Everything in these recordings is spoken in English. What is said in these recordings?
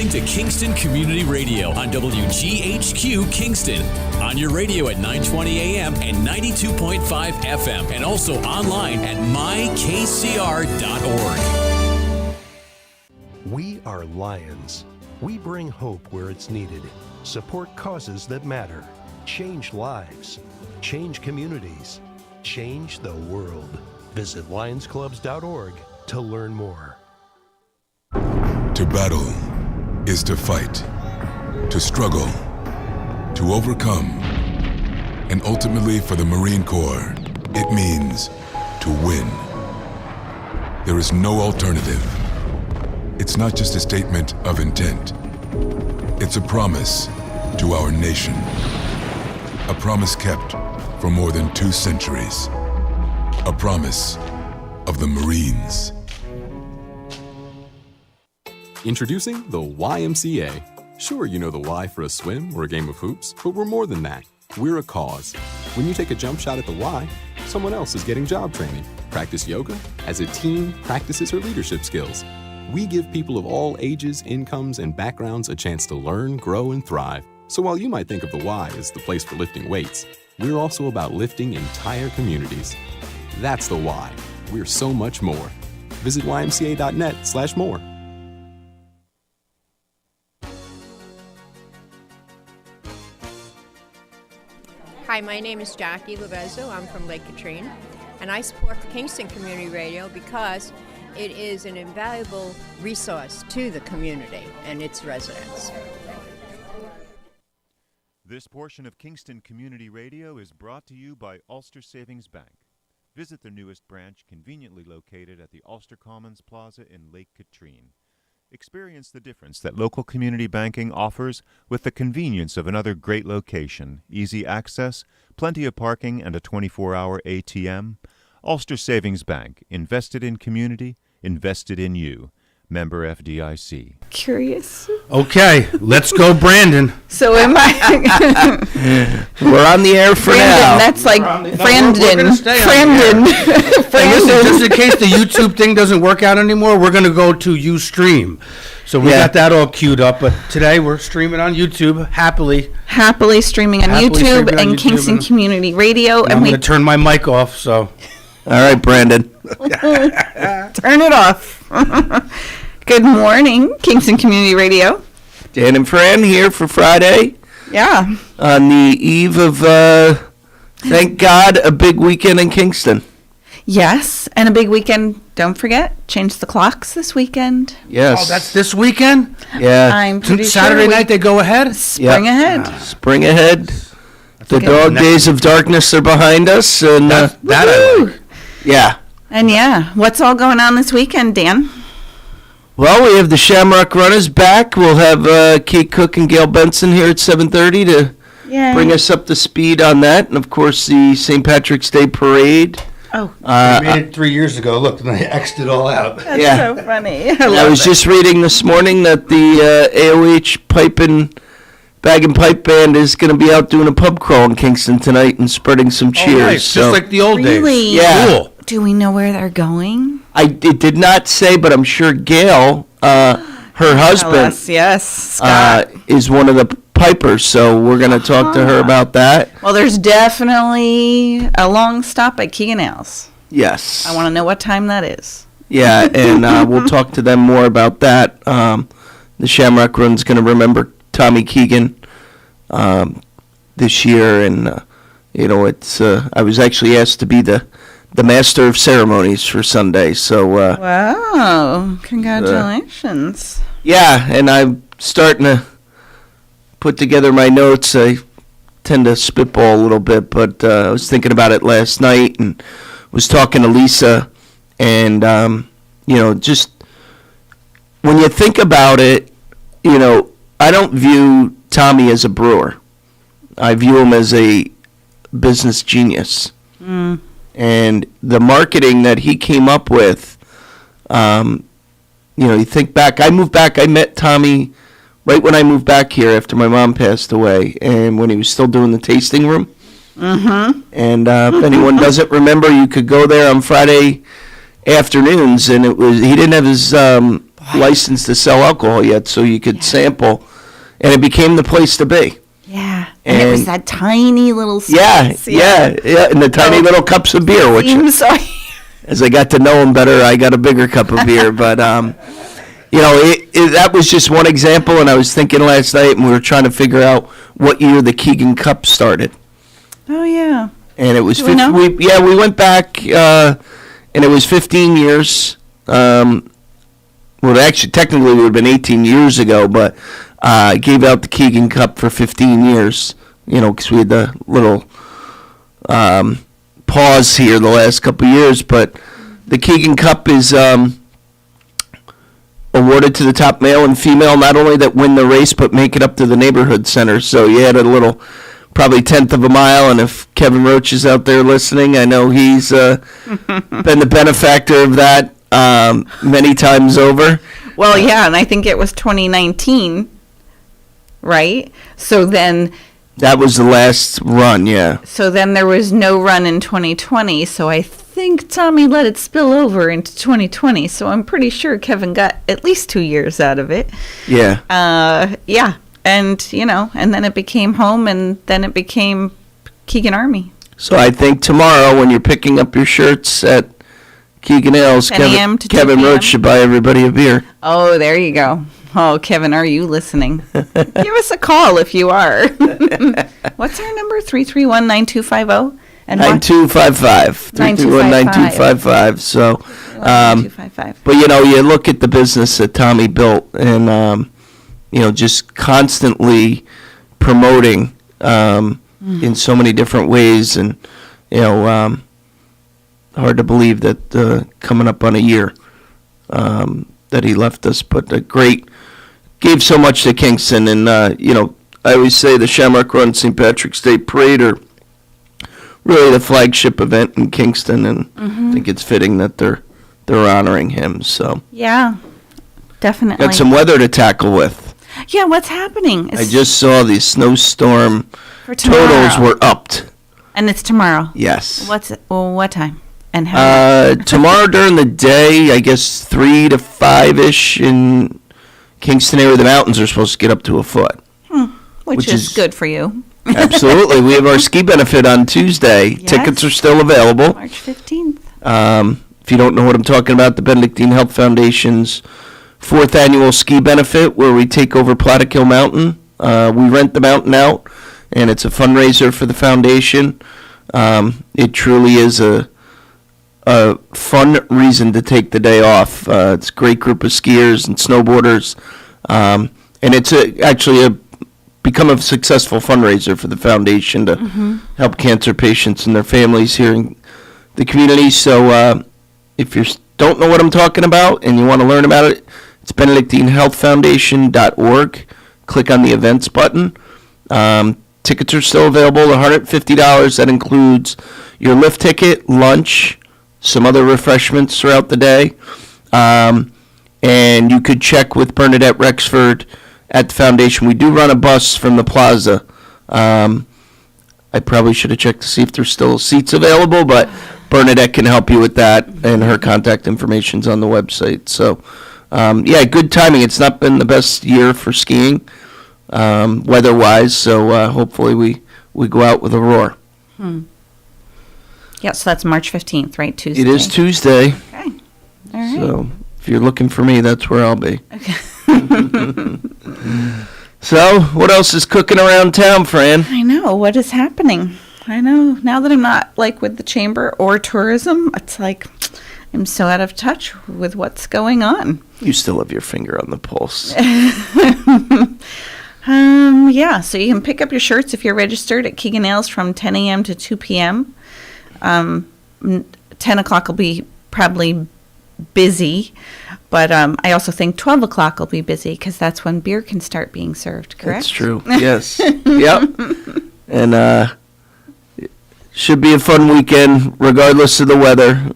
listening to Kingston Community Radio on WGHQ Kingston. On your radio at 920 AM and 92.5 FM, and also online at mykcr.org. We are Lions. We bring hope where it's needed, support causes that matter, change lives, change communities, change the world. Visit lionsclubs.org to learn more. To battle is to fight, to struggle, to overcome, and ultimately for the Marine Corps, it means to win. There is no alternative. It's not just a statement of intent. It's a promise to our nation. A promise kept for more than 2 centuries. A promise of the Marines. Introducing the YMCA. Sure, you know the Y for a swim or a game of hoops, but we're more than that. We're a cause. When you take a jump shot at the Y, someone else is getting job training. Practice yoga as a team practices her leadership skills. We give people of all ages, incomes, and backgrounds a chance to learn, grow, and thrive. So while you might think of the Y as the place for lifting weights, we're also about lifting entire communities. That's the Y. We're so much more. Visit ymca.net/more. Hi, my name is Jackie Levezzo. I'm from Lake Katrine, and I support Kingston Community Radio because it is an invaluable resource to the community and its residents. This portion of Kingston Community Radio is brought to you by Ulster Savings Bank. Visit their newest branch, conveniently located at the Ulster Commons Plaza in Lake Katrine. Experience the difference that local community banking offers with the convenience of another great location, easy access, plenty of parking, and a 24-hour ATM. Ulster Savings Bank, invested in community, invested in you. Member FDIC. Curious. Okay, let's go, Brandon. So am I? We're on the air for Brandon, now. that's like We're Brandon. gonna stay on Brandon. Hey, listen, just in case the YouTube thing doesn't work out anymore, we're going to go to Ustream. So we got that all queued up, but today we're streaming on YouTube, happily Streaming on YouTube and Kingston Community Radio. And I'm going to turn my mic off, so. All right, Brandon. Turn it off. Good morning, Kingston Community Radio. Dan and Fran here for Friday. Yeah. On the eve of, thank God, a big weekend in Kingston. Yes, and a big weekend. Don't forget, change the clocks this weekend. Yes. Oh, that's this weekend? Yeah. I'm pretty Saturday night they go ahead? Spring ahead. Spring ahead. The dog days of darkness are behind us. And that I like. Yeah. And what's all going on this weekend, Dan? Well, we have the Shamrock Runners back. We'll have Kate Cook and Gail Benson here at 7:30 to bring us up to speed on that. And, of course, the St. Patrick's Day Parade. Oh. We made it 3 years ago. Look, they X'd it all out. That's so funny. I was just reading this morning that the AOH Bag and Pipe Band is going to be out doing a pub crawl in Kingston tonight and spreading some cheers. Oh, nice. Just like the old days. Yeah. Cool. Do we know where they're going? It did not say, but I'm sure Gail, her husband, Scott, is one of the pipers, so we're going to talk to her about that. Well, there's definitely a long stop at Keegan Ales. Yes. I want to know what time that is. Yeah, and we'll talk to them more about that. The Shamrock Run's going to remember Tommy Keegan this year, and it's I was actually asked to be the master of ceremonies for Sunday, so wow, congratulations. And I'm starting to put together my notes. I tend to spitball a little bit, but I was thinking about it last night and was talking to Lisa, and just when you think about it, I don't view Tommy as a brewer. I view him as a business genius. And the marketing that he came up with, you think back. I met Tommy right when I moved back here after my mom passed away, and when he was still doing the tasting room. Mm-hmm. And if anyone doesn't remember, you could go there on Friday afternoons, and he didn't have his licensed to sell alcohol yet, so you could sample, and it became the place to be. Yeah, and it was that tiny little yeah, space. and the tiny little cups of beer, which as I got to know him better, I got a bigger cup of beer. But that was just one example, and I was thinking last night, and we were trying to figure out what year the Keegan Cup started. Oh yeah, and it was we went back, and it was 15 years. Well, actually, technically, it would have been 18 years ago, but I gave out the Keegan Cup for 15 years, because we had the little pause here the last couple of years. But the Keegan Cup is awarded to the top male and female, not only that win the race, but make it up to the neighborhood center. So you had a little, probably 1/10 of a mile, and if Kevin Roach is out there listening, I know he's been the benefactor of that many times over. Well, yeah, and I think it was 2019, right? So then... That was the last run, yeah. So then there was no run in 2020, so I think Tommy let it spill over into 2020, so I'm pretty sure Kevin got at least 2 years out of it. Yeah. Yeah, and, and then it became home, and then it became Keegan Army. So I think tomorrow when you're picking up your shirts at Keegan Ales, Kevin Roach should buy everybody a beer. Oh, there you go. Oh, Kevin, are you listening? Give us a call if you are. What's our number? 331-9250? And 9255. 331-9255. So, 9255. But, you look at the business that Tommy built and, just constantly promoting in so many different ways. And, hard to believe that coming up on a year that he left us, but gave so much to Kingston. And, I always say the Shamrock Runs St. Patrick's Day Parade are really the flagship event in Kingston, and I think it's fitting that they're honoring him. So yeah, definitely. Got some weather to tackle with. Yeah, what's happening? I just saw the snowstorm totals were upped. And it's tomorrow? Yes. What time? And how? Tomorrow during the day, I guess 3 to 5-ish in Kingston area. The mountains are supposed to get up to a foot. Which is good for you. Absolutely. We have our ski benefit on Tuesday. Yes. Tickets are still available. March 15th. If you don't know what I'm talking about, the Benedictine Health Foundation's 4th annual ski benefit, where we take over Plattekill Mountain. We rent the mountain out, and it's a fundraiser for the foundation. It truly is a fun reason to take the day off. It's a great group of skiers and snowboarders, and it's actually become a successful fundraiser for the foundation to help cancer patients and their families here in the community. So if you don't know what I'm talking about and you want to learn about it, it's benedictinehealthfoundation.org. Click on the events button. Tickets are still available, $150. That includes your lift ticket, lunch, some other refreshments throughout the day. And you could check with Bernadette Rexford at the foundation. We do run a bus from the plaza. I probably should have checked to see if there's still seats available, but Bernadette can help you with that, and her contact information's on the website. So, good timing. It's not been the best year for skiing, weather-wise, so hopefully we go out with a roar. Yeah, so that's March 15th, right? Tuesday. It is Tuesday. Okay. All right. So if you're looking for me, that's where I'll be. Okay. So what else is cooking around town, Fran? I know. What is happening? I know. Now that I'm not with the chamber or tourism, it's I'm so out of touch with what's going on. You still have your finger on the pulse. Yeah, so you can pick up your shirts if you're registered at Keegan Ales from 10 a.m. to 2 p.m. 10 o'clock will be probably busy, but I also think 12 o'clock will be busy because that's when beer can start being served, correct? That's true, yes. Yep. And it should be a fun weekend, regardless of the weather.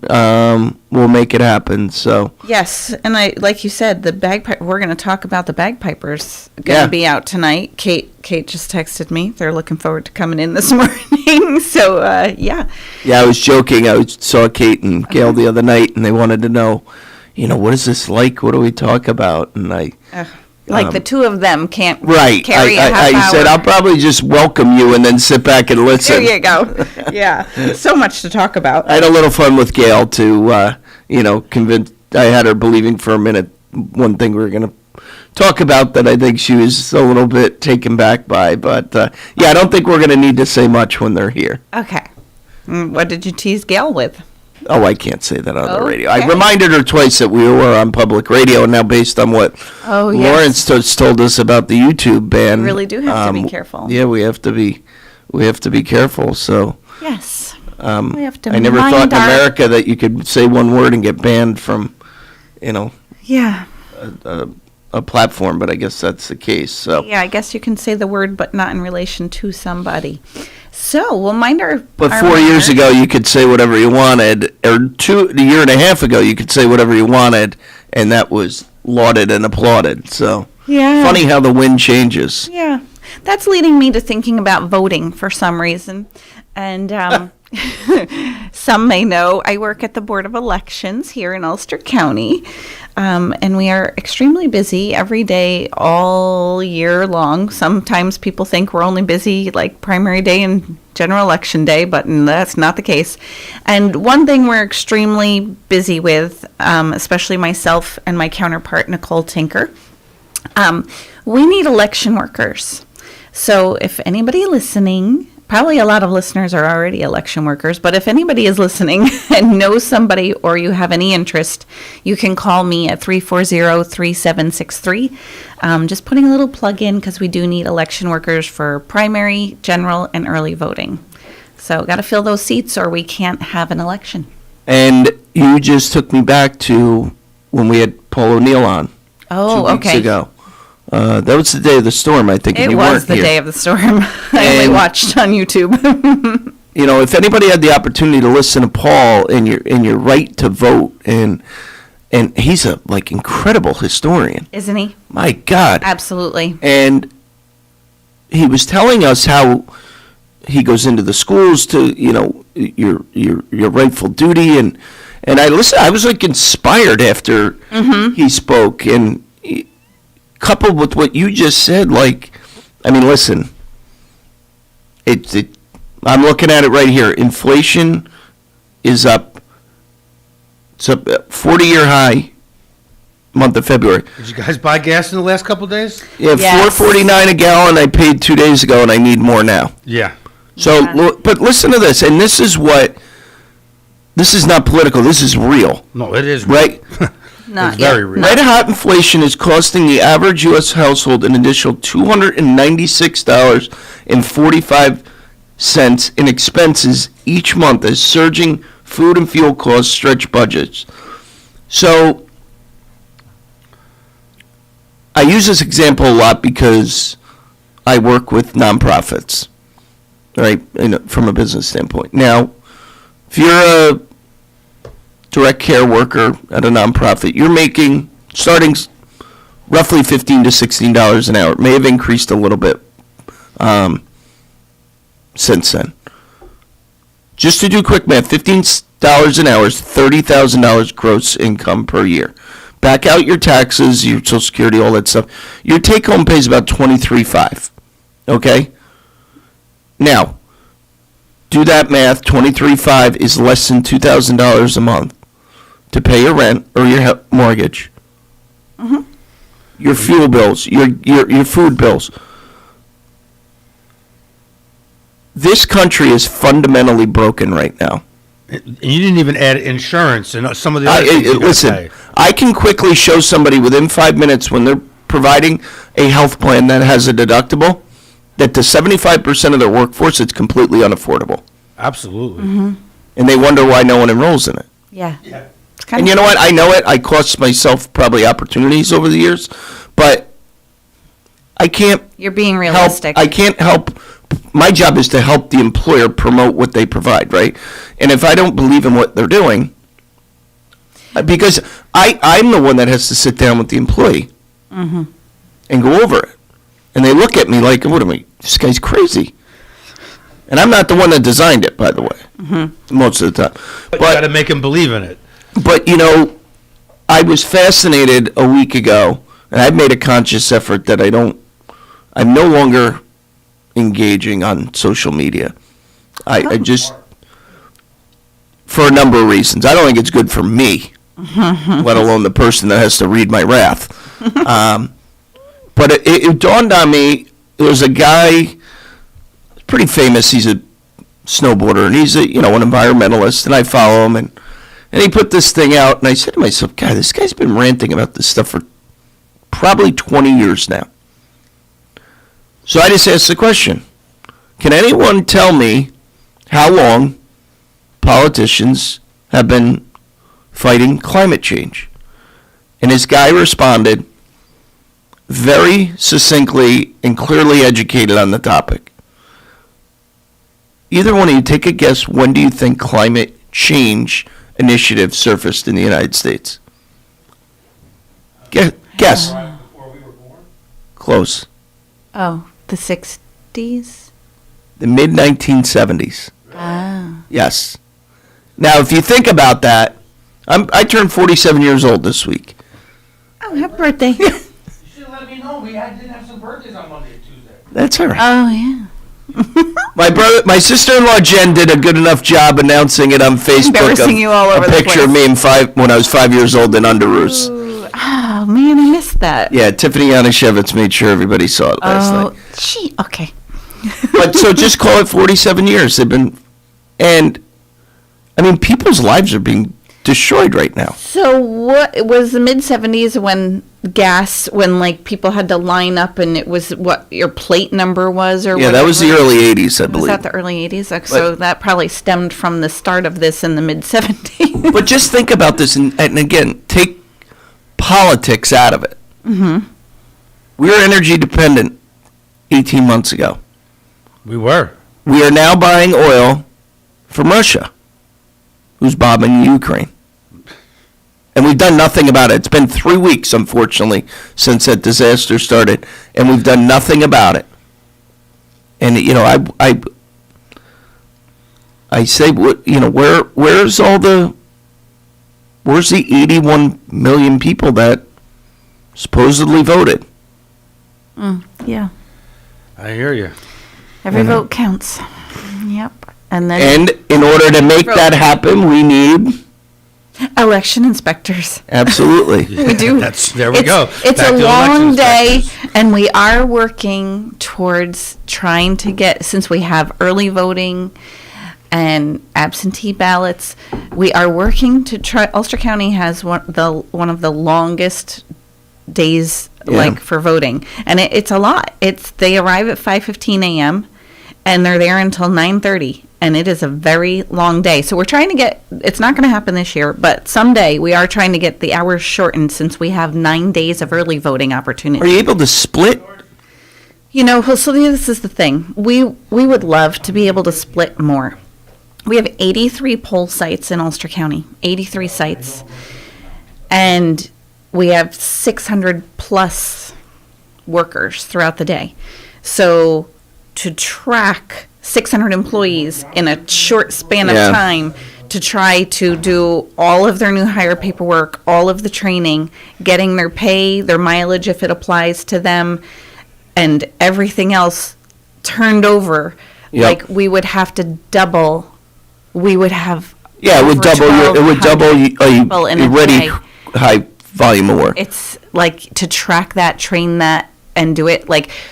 We'll make it happen, so. Yes, and like you said, we're going to talk about the bagpipers going to be out tonight. Kate just texted me. They're looking forward to coming in this morning, so, yeah. Yeah, I was joking. I saw Kate and Gail the other night, and they wanted to know, what is this like? What do we talk about? And I, the two of them can't right. carry a half I hour. said, I'll probably just welcome you and then sit back and listen. There you go. Yeah. So much to talk about. I had a little fun with Gail to, convince, I had her believing for a minute one thing we were going to talk about that I think she was a little bit taken back by. But, I don't think we're going to need to say much when they're here. Okay. What did you tease Gail with? Oh, I can't say that on the radio. I Okay. reminded her twice that we were on public radio, and now based on what Yes. Lawrence told us about the YouTube ban, We really do have to be careful. Yeah, we have to be careful. So Yes. we have to I never mind thought in our- America that you could say one word and get banned from, Yeah. a platform, but I guess that's the case. So. Yeah, I guess you can say the word, but not in relation to somebody. So we'll mind our. But our 4 years manners. ago, you could say whatever you wanted, or a year and a half ago, you could say whatever you wanted, and that was lauded and applauded. So Yeah. funny how the wind changes. Yeah, that's leading me to thinking about voting for some reason, and some may know I work at the Board of Elections here in Ulster County, and we are extremely busy every day, all year long. Sometimes people think we're only busy like primary day and general election day, but that's not the case. And one thing we're extremely busy with, especially myself and my counterpart, Nicole Tinker, we need election workers. So if anybody listening, probably a lot of listeners are already election workers, but if anybody is listening and knows somebody or you have any interest, you can call me at 340-3763. Just putting a little plug in because we do need election workers for primary, general, and early voting. So got to fill those seats or we can't have an election. And you just took me back to when we had Paul O'Neill on 2 weeks ago. That was the day of the storm, I think. It and you was weren't the here. day of the storm. I only watched on YouTube. If anybody had the opportunity to listen to Paul and your right to vote, and he's a incredible historian, Isn't he? my God, Absolutely. and he was telling us how he goes into the schools to your rightful duty, and I listened. I was inspired after he spoke, and coupled with what you just said, listen, I'm looking at it right here. Inflation is up. It's up 40-year high month of February. Did you guys buy gas in the last couple of days? Yeah, Yes. $4.49 a gallon. I paid 2 days ago, and I need more now. Yeah. So, Yeah. but listen to this, and this is not political. This is real, No, it is right? Not It's very yet. real. Red hot inflation is costing the average U.S. household an additional $296.45 in expenses each month as surging food and fuel costs stretch budgets. So, I use this example a lot because I work with nonprofits, right, from a business standpoint. Now, if you're a direct care worker at a nonprofit, you're making, starting roughly $15 to $16 an hour. It may have increased a little bit since then. Just to do quick math, $15 an hour is $30,000 gross income per year. Back out your taxes, your Social Security, all that stuff. Your take-home pay is about $23,500. Okay? Now, do that math. $23,500 is less than $2,000 a month to pay your rent or your mortgage, your fuel bills, your food bills. This country is fundamentally broken right now. And you didn't even add insurance and some of the other things you gotta Listen, pay. I can quickly show somebody within 5 minutes when they're providing a health plan that has a deductible that to 75% of their workforce it's completely unaffordable. Absolutely. And they wonder why no one enrolls in it. Yeah. It's kind And you know what? I know it. I cost myself probably opportunities over the years, but I can't You're being help. realistic. I can't help. My job is to help the employer promote what they provide, right? And if I don't believe in what they're doing, because I'm the one that has to sit down with the employee and go over it. And they look at me like, what am I, this guy's crazy. And I'm not the one that designed it, by the way, most of the time. But you got to make them believe in it. But, I was fascinated a week ago, and I've made a conscious effort that I'm no longer engaging on social media. I just, for a number of reasons. I don't think it's good for me, let alone the person that has to read my wrath. But it dawned on me, there was a guy, pretty famous, he's a snowboarder, and he's an environmentalist, and I follow him, and he put this thing out, and I said to myself, God, this guy's been ranting about this stuff for probably 20 years now. So I just asked the question, can anyone tell me how long politicians have been fighting climate change? And his guy responded very succinctly and clearly educated on the topic. Either one of you, take a guess, when do you think climate change initiative surfaced in the United States? Guess. Right before we were born? Close. Oh, the 60s? The mid-1970s. Ah. Yes. Now, if you think about that, I turned 47 years old this week. Oh, happy birthday. You should let me know. We did have some birthdays on Monday and Tuesday. That's all right. Oh, yeah. My sister-in-law Jen did a good enough job announcing it on Facebook. Embarrassing you all over a the picture of me when I was 5 years old in underoos. Oh, man, I missed that. Yeah, Tiffany Yanishevitz made sure everybody saw it last night. Gee, okay. But so just call it 47 years. They've been, and I mean, people's lives are being destroyed right now. So what, it was the mid-70s when like people had to line up and it was what your plate number was or yeah, whatever? That was the early 80s, I believe. Was that the early 80s? So that probably stemmed from the start of this in the mid-70s. But just think about this, and again, take politics out of it. Mm-hmm. We were energy dependent 18 months ago. We were. We are now buying oil from Russia, who's bombing Ukraine. And we've done nothing about it. It's been 3 weeks, unfortunately, since that disaster started, and we've done nothing about it. And I say, where's the 81 million people that supposedly voted? Yeah. I hear you. Every vote counts. Yep. And in order to make that happen, we need election inspectors. Absolutely. We do. There we go. It's Back a to long election day, inspectors. and we are working towards trying to get, since we have early voting and absentee ballots, we are working to try. Ulster County has one of the longest days for voting, and it's a lot. They arrive at 5:15 a.m. and they're there until 9:30. And it is a very long day. So we're trying to it's not going to happen this year, but someday we are trying to get the hours shortened since we have 9 days of early voting opportunity. Are you able to split? So this is the thing. We would love to be able to split more. We have 83 poll sites in Ulster County, 83 sites. And we have 600 plus workers throughout the day. So to track 600 employees in a short span of time to try to do all of their new hire paperwork, all of the training, getting their pay, their mileage if it applies to them, and everything else turned over. Like we would have to double. We would have it would double a already high volume of work. It's like to track that, train that, and do it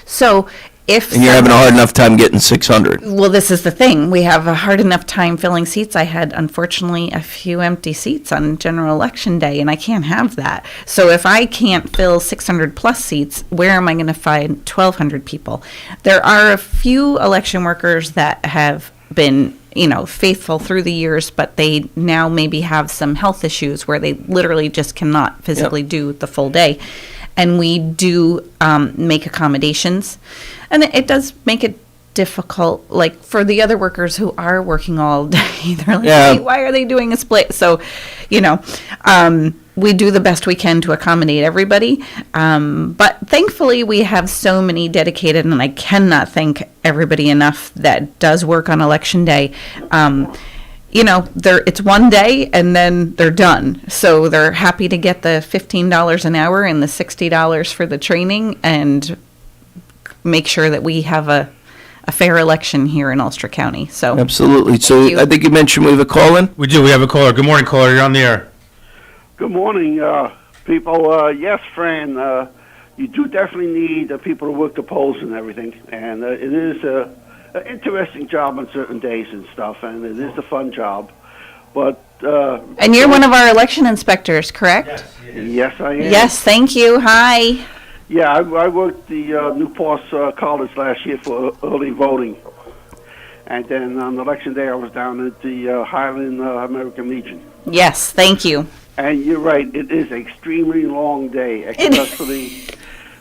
so. And you're having a hard enough time getting 600. Well, this is the thing. We have a hard enough time filling seats. I had, unfortunately, a few empty seats on general election day, and I can't have that. So if I can't fill 600 plus seats, where am I going to find 1,200 people? There are a few election workers that have been, faithful through the years, but they now maybe have some health issues where they literally just cannot physically do the full day. And we do make accommodations. And it does make it difficult, for the other workers who are working all day. They're like, hey, why are they doing a split? So, we do the best we can to accommodate everybody. But thankfully, we have so many dedicated, and I cannot thank everybody enough that does work on Election Day. it's one day and then they're done. So they're happy to get the $15 an hour and the $60 for the training and make sure that we have a fair election here in Ulster County. So Absolutely. So you. I think you mentioned we have a call in. We do. We have a caller. Good morning, caller. You're on the air. Good morning, people. Yes, Fran, you do definitely need people to work the polls and everything, and it is an interesting job on certain days and stuff, and it is a fun job. But and you're one of our election inspectors, correct? Yes, I am. Yes, thank you. Hi. Yeah, I worked the New Paltz College last year for early voting, and then on election day I was down at the Highland American Legion. Yes, thank you. And you're right, it is an extremely long day, especially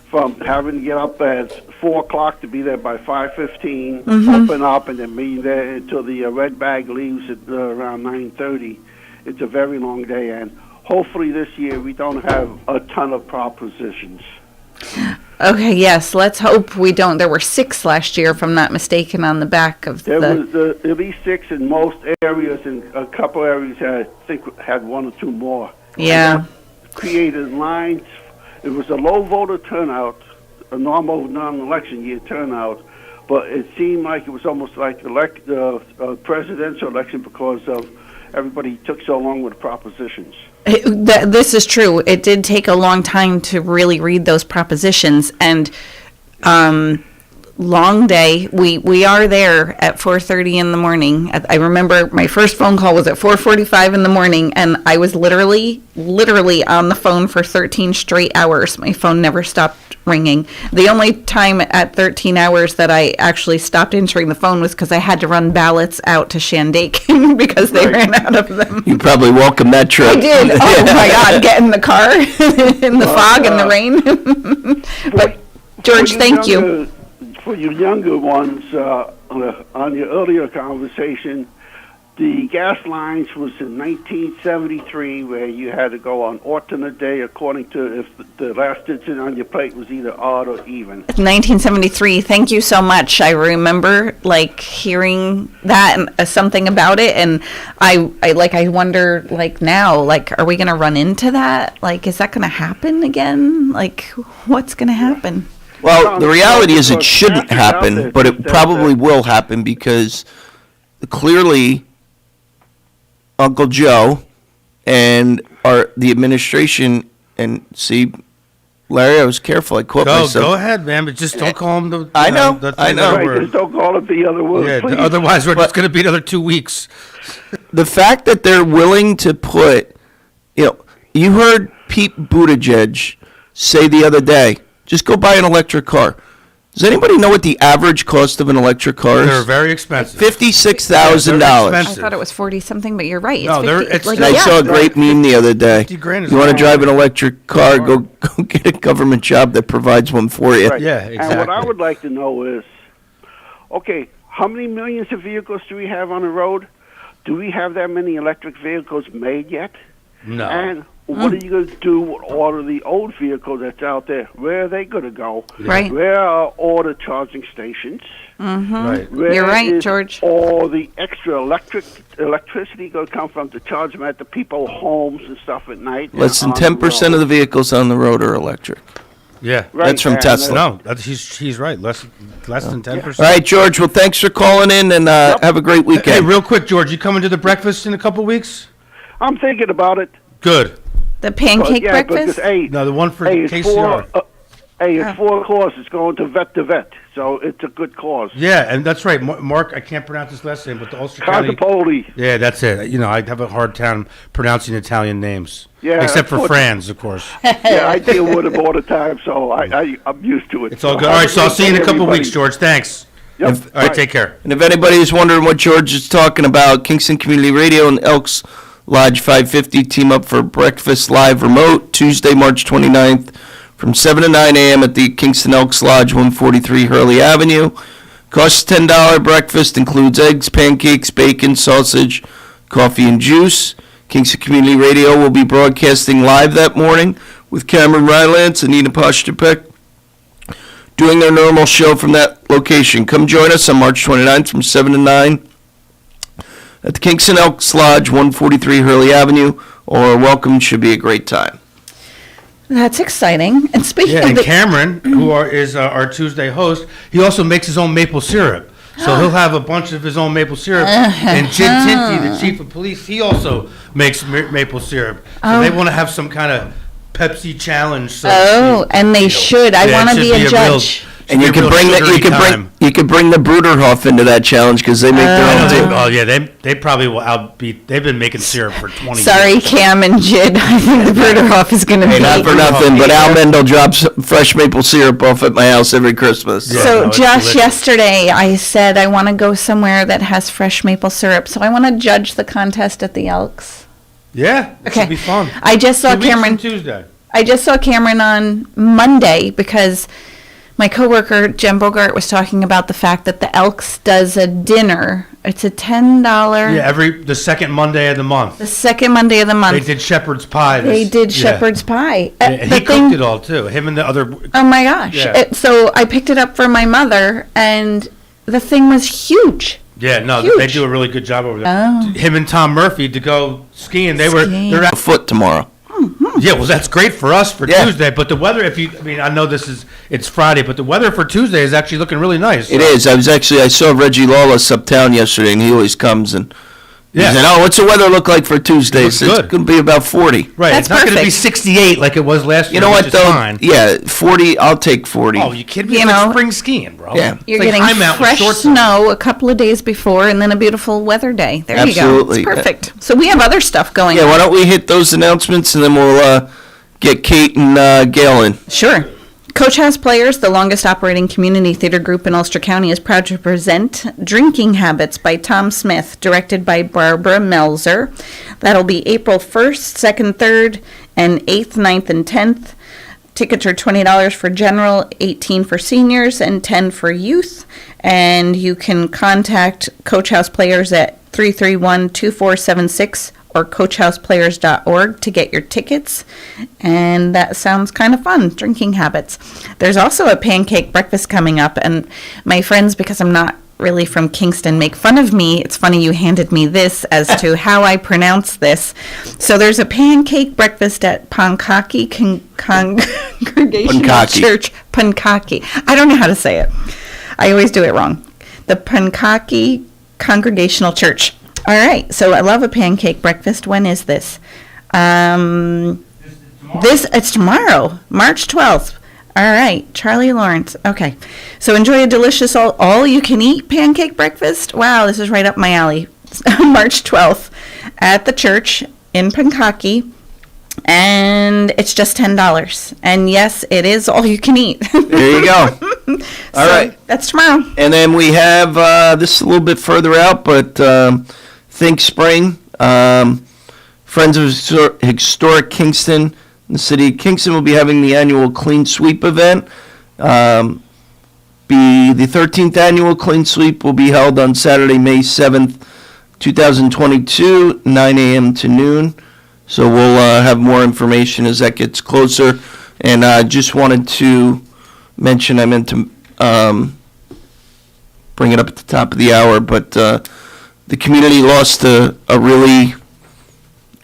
from having to get up at 4 o'clock to be there by 5:15, open up, and then be there until the red bag leaves at around 9:30. It's a very long day, and hopefully this year we don't have a ton of propositions. Okay, yes, let's hope we don't. There were 6 last year, if I'm not mistaken, on the back of There was at least 6 in most areas, and a couple areas I think had 1 or 2 more. Yeah. And that created lines. It was a low voter turnout, a normal non-election year turnout, but it seemed like it was almost like the presidential election because of everybody took so long with the propositions. This is true. It did take a long time to really read those propositions, and long day. We are there at 4:30 in the morning. I remember my first phone call was at 4:45 in the morning, and I was literally on the phone for 13 straight hours. My phone never stopped ringing. The only time at 13 hours that I actually stopped answering the phone was because I had to run ballots out to Shandaken because they ran out of them. You probably welcome that trip. I did. Oh my God, get in the car in the fog and the rain. But George, thank you. For you younger ones, on your earlier conversation, the gas lines was in 1973 where you had to go on alternate day according to if the last digit on your plate was either odd or even. 1973. Thank you so much. I remember hearing that and something about it, and I wonder now, are we going to run into that? Is that going to happen again? What's going to happen? Well, the reality is it shouldn't happen, but it probably will happen because clearly Uncle Joe and the administration, and see, Larry, I was careful. I caught myself. Go ahead, man, but just don't call him the... I know. Right, just don't call it the other word, Yeah, please. otherwise we're just going to be another 2 weeks. The fact that they're willing to put, you heard Pete Buttigieg say the other day, just go buy an electric car. Does anybody know what the average cost of an electric car is? They're very expensive. $56,000. I thought it was 40 something, but you're right. No, It's 50. it's- And I saw a great meme the other day. 50 grand is You want to a lot. drive an electric car, go get a government job that provides one for you. Right. Yeah, And what I exactly. would like to know is, okay, how many millions of vehicles do we have on the road? Do we have that many electric vehicles made yet? No. And what are you going to do with all of the old vehicles that's out there? Where are they going to go? Right. Where are all the charging stations? Right. Where You're right, is George. all the extra electricity going to come from to charge them at the people's homes and stuff at night? Less than on 10% road? of the vehicles on the road are electric. Yeah. Right, That's from and, Tesla. No, he's right. Less than 10%. All right, George. Well, thanks for calling in, and have a great Hey, weekend. real quick, George, you coming to the breakfast in a couple weeks? I'm thinking about it. Good. The pancake Yeah, breakfast? because, hey, No, the one for Hey, it's KCR. it's for a cause. It's going to vet, so it's a good cause. Yeah, and that's right. Mark, I can't pronounce his last name, but the Ulster County... Contipoli. Yeah, that's it. I have a hard time pronouncing Italian names. Yeah, Except for of course. Franz, of course. Yeah, I deal with them all the time, so I'm used to it. It's all good. All right, so I'll see you in a couple Everybody. weeks, George. Thanks. Yep. All right, Bye. take care. And if anybody is wondering what George is talking about, Kingston Community Radio and Elks Lodge 550 team up for breakfast live remote Tuesday, March 29th from 7 to 9 a.m. at the Kingston Elks Lodge, 143 Hurley Avenue. Costs $10. Breakfast includes eggs, pancakes, bacon, sausage, coffee, and juice. Kingston Community Radio will be broadcasting live that morning with Cameron Rylance and Nina Pashchapek doing their normal show from that location. Come join us on March 29th from 7 to 9. at the Kingston Elks Lodge, 143 Hurley Avenue. All are welcome. Should be a great time. That's exciting. And speaking Yeah, of and the, Cameron, is our Tuesday host, he also makes his own maple syrup. So he'll have a bunch of his own maple syrup. And Jid Tinty, the chief of police, he also makes maple syrup. So they want to have some kind of Pepsi challenge. So and they should. I want to be a judge. And you could bring you could bring the Bruderhof into that challenge because they make their own too. Oh yeah, they probably will outbeat. They've been making syrup for 20 years. Sorry, Cam and Jid. I think the Bruderhof is going to be. Not for nothing, but Al Mendel drops fresh maple syrup off at my house every Christmas. Yeah, So, it's Josh, delicious. yesterday I said I want to go somewhere that has fresh maple syrup. So I want to judge the contest at the Elks. Yeah, it Okay. should be fun. I just saw 2 weeks from Cameron. Tuesday. I just saw Cameron on Monday because my coworker Jen Bogart was talking about the fact that the Elks does a dinner. It's a $10. Yeah, the second Monday of the month. The second Monday of the month. They did shepherd's pie. They did shepherd's pie. And The he cooked it all too. Him and the other. Oh my gosh! Yeah. So I picked it up for my mother, and the thing was huge. Yeah, no, Huge. they do a really good job over there. Oh. Him and Tom Murphy to go skiing. Skiing. They're A foot tomorrow. Yeah, well, that's great for us for Yeah. Tuesday. But the weather, I know it's Friday, but the weather for Tuesday is actually looking really nice. It is. I saw Reggie Lawless uptown yesterday, and he always comes and he Yeah. said, "Oh, what's the weather look like for Tuesday?" Looks It's good. going to be about 40. Right, That's it's not going to be perfect. 68 like it was last year. You know which what is though? Fine. Yeah, 40. I'll take 40. Oh, you kidding me? You It's like know, spring skiing, bro. Yeah. It's You're like getting high mountain fresh shorts. snow a couple of days before, and then a beautiful weather day. There you go. Absolutely. It's perfect. So we have other stuff going Yeah, on. why don't we hit those announcements and then we'll get Kate and Gail in. Sure. Coach House Players, the longest operating community theater group in Ulster County, is proud to present Drinking Habits by Tom Smith, directed by Barbara Melzer. That'll be April 1st, 2nd, 3rd, and 8th, 9th, and 10th. Tickets are $20 for general, 18 for seniors, and 10 for youth. And you can contact Coach House Players at 331-2476 or coachhouseplayers.org to get your tickets. And that sounds kind of fun, drinking habits. There's also a pancake breakfast coming up, and my friends, because I'm not really from Kingston, make fun of me. It's funny you handed me this as to how I pronounce this. So there's a pancake breakfast at Pankaki Congregational Pankaki. Church. Pankaki. I don't know how to say it. I always do it wrong. The Pankaki Congregational Church. All right. So I love a pancake breakfast. When is this? It's tomorrow, March 12th. All right, Charlie Lawrence. Okay. So enjoy a delicious all-you-can-eat pancake breakfast. Wow, this is right up my alley. March 12th at the church in Pankaki. And it's just $10. And yes, it is all you can eat. There you go. All right. That's tomorrow. And then we have this is a little bit further out, but Think Spring, Friends of Historic Kingston, the city of Kingston will be having the annual Clean Sweep event. Be the 13th annual Clean Sweep will be held on Saturday, May 7th, 2022, 9 a.m. to noon. So we'll have more information as that gets closer. And I just wanted to mention, I meant to bring it up at the top of the hour, but the community lost a really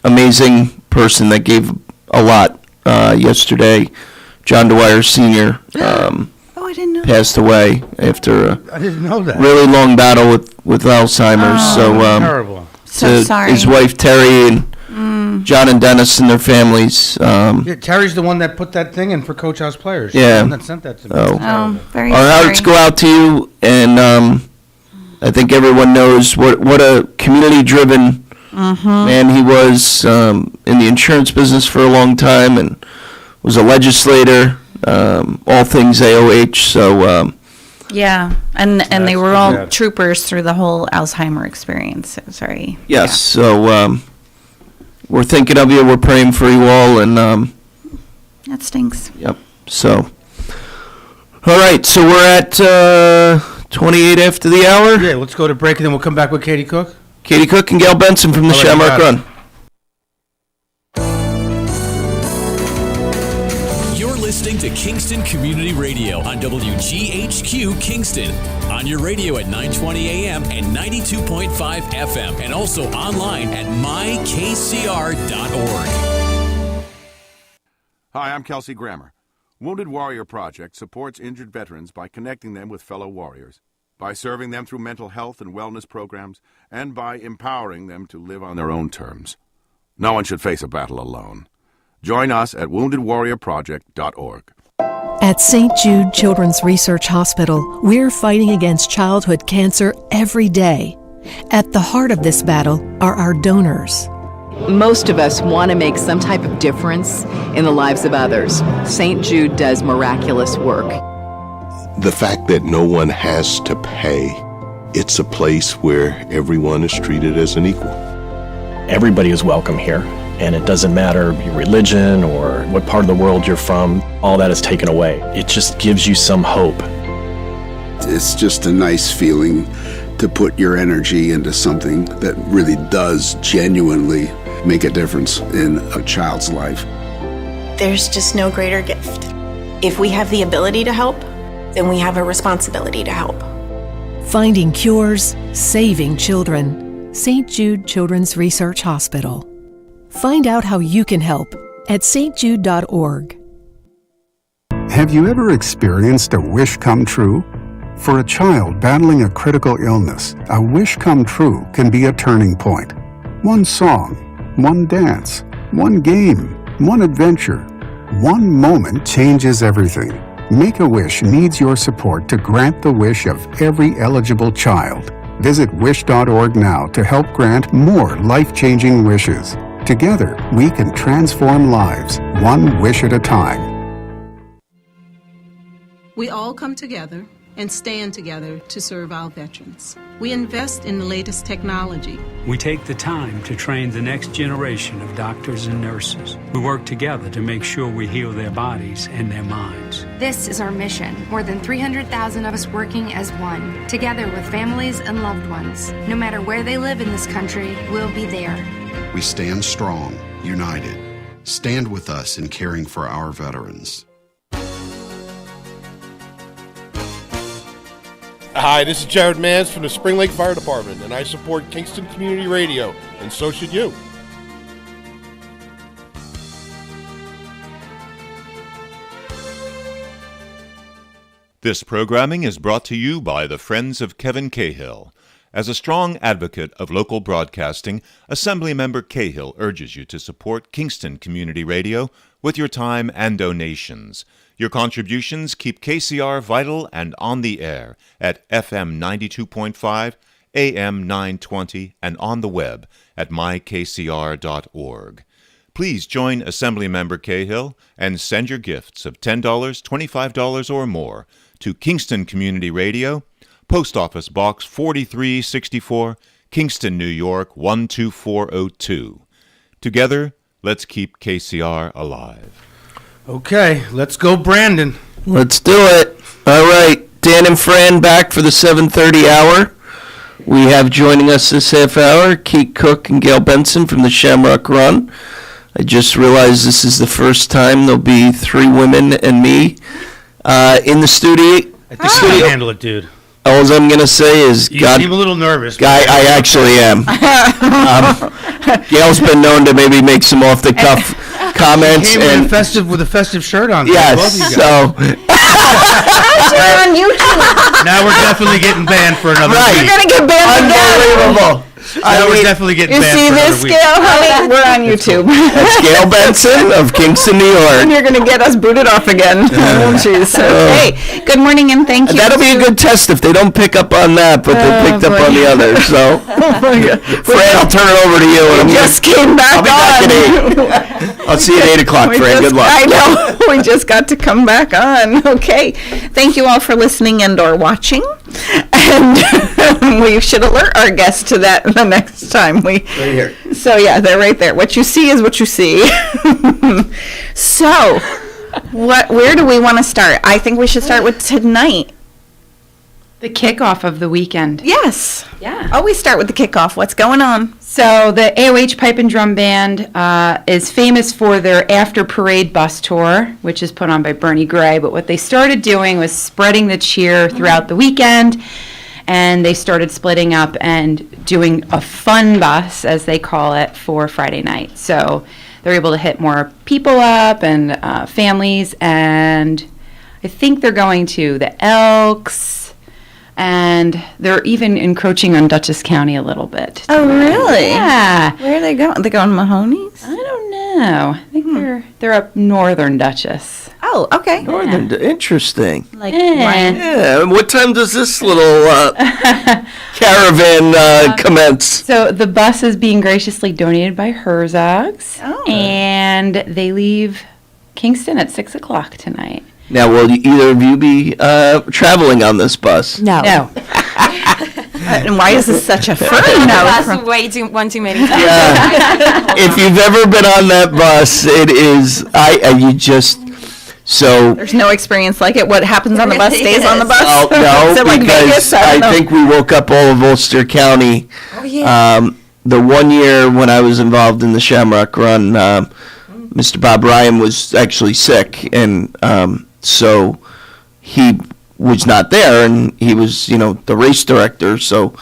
amazing person that gave a lot yesterday. John Dwyer Sr. Oh, I didn't know. Passed away after I didn't know that. a really long battle with Alzheimer's. Oh, Terrible. So to sorry. his wife Terry and John and Dennis and their families. Yeah, Terry's the one that put that thing in for Coach House Players. She's Yeah. the one that sent that to me. Oh. It's terrible. Very Our sorry. hearts go out to you, and I think everyone knows what a community-driven man he was in the insurance business for a long time, and was a legislator, all things AOH. So Yeah, and they were all bad. troopers through the whole Alzheimer experience. Sorry. yes, so we're thinking of you. We're praying for you all, and Yeah, that stinks. yep. So all right, so we're at 28 after the hour. Yeah, let's go to break and then we'll come back with Katie Cook. Katie Cook and Gail Benson from the All right, Shamrock got it. Run. You're listening to Kingston Community Radio on WGHQ Kingston. On your radio at 920 AM and 92.5 FM, and also online at mykcr.org. Hi, I'm Kelsey Grammer. Wounded Warrior Project supports injured veterans by connecting them with fellow warriors, by serving them through mental health and wellness programs, and by empowering them to live on their own terms. No one should face a battle alone. Join us at woundedwarriorproject.org. At St. Jude Children's Research Hospital, we're fighting against childhood cancer every day. At the heart of this battle are our donors. Most of us want to make some type of difference in the lives of others. St. Jude does miraculous work. The fact that no one has to pay, it's a place where everyone is treated as an equal. Everybody is welcome here. And it doesn't matter your religion or what part of the world you're from, all that is taken away. It just gives you some hope. It's just a nice feeling to put your energy into something that really does genuinely make a difference in a child's life. There's just no greater gift. If we have the ability to help, then we have a responsibility to help. Finding cures, saving children. St. Jude Children's Research Hospital. Find out how you can help at stjude.org. Have you ever experienced a wish come true? For a child battling a critical illness, a wish come true can be a turning point. One song, one dance, one game, one adventure, one moment changes everything. Make-A-Wish needs your support to grant the wish of every eligible child. Visit wish.org now to help grant more life-changing wishes. Together, we can transform lives, one wish at a time. We all come together and stand together to serve our veterans. We invest in the latest technology. We take the time to train the next generation of doctors and nurses. We work together to make sure we heal their bodies and their minds. This is our mission. More than 300,000 of us working as one, together with families and loved ones. No matter where they live in this country, we'll be there. We stand strong, united. Stand with us in caring for our veterans. Hi, this is Jared Mans from the Spring Lake Fire Department, and I support Kingston Community Radio, and so should you. This programming is brought to you by the Friends of Kevin Cahill. As a strong advocate of local broadcasting, Assemblymember Cahill urges you to support Kingston Community Radio with your time and donations. Your contributions keep KCR vital and on the air at FM 92.5, AM 920, and on the web at mykcr.org. Please join Assemblymember Cahill and send your gifts of $10, $25, or more to Kingston Community Radio, Post Office Box 4364, Kingston, New York 12402. Together, let's keep KCR alive. Okay, let's go, Brandon. Let's do it. All right, Dan and Fran back for the 7:30 hour. We have joining us this half hour, Kate Cook and Gail Benson from the Shamrock Run. I just realized this is the first time there'll be three women and me in the studio. I think you can handle it, dude. All I'm going to say is... You seem a little nervous. I actually am. Gail's been known to maybe make some off-the-cuff comments. He came with a festive shirt on. Yes, both of you so... We're on YouTube. Now we're definitely getting banned for another week. You're going to get banned again. Unbelievable. Now we're definitely getting banned for another week. You see this, Gail, honey? We're on YouTube. That's Gail Benson of Kingston, New York. And you're going to get us booted off again. Oh, jeez. Okay. Good morning and thank you. That'll be a good test if they don't pick up on that, but they picked up on the others. So, Fran, I'll turn it over to you. We just came back I'll be back at 8. I'll see you at 8 o'clock, Fran. Good luck. I know. We just got to come back on. Okay. Thank you all for listening and or watching. And we should alert our guests to that the next time. Right here. So, yeah, they're right there. What you see is what you see. So, where do we want to start? I think we should start with tonight. The kickoff of the weekend. Yes. Yeah. Always start with the kickoff. What's going on? So the AOH Pipe and Drum Band is famous for their after parade bus tour, which is put on by Bernie Gray. But what they started doing was spreading the cheer throughout the weekend, and they started splitting up and doing a fun bus, as they call it, for Friday night. So they're able to hit more people up and families, and I think they're going to the Elks. And they're even encroaching on Dutchess County a little bit. Oh, really? Yeah. Where are they going? They going Mahoney's? I don't know. I think they're up northern Dutchess. Oh, okay. Northern, interesting. Like, Yeah, and what time does this little caravan commence? So the bus is being graciously donated by Herzog's, and they leave Kingston at 6 o'clock tonight. Now, will either of you be traveling on this bus? No. And why is this such a firm no? That's way one too many times. Yeah. If you've ever been on that bus, it is, you just, so. There's no experience like it. What happens on the bus stays on the bus? Oh, no, Is it like because Vegas? I think we woke up all of Ulster County. Oh, yeah. The one year when I was involved in the Shamrock Run, Mr. Bob Ryan was actually sick, and so he was not there, and he was, the race director, so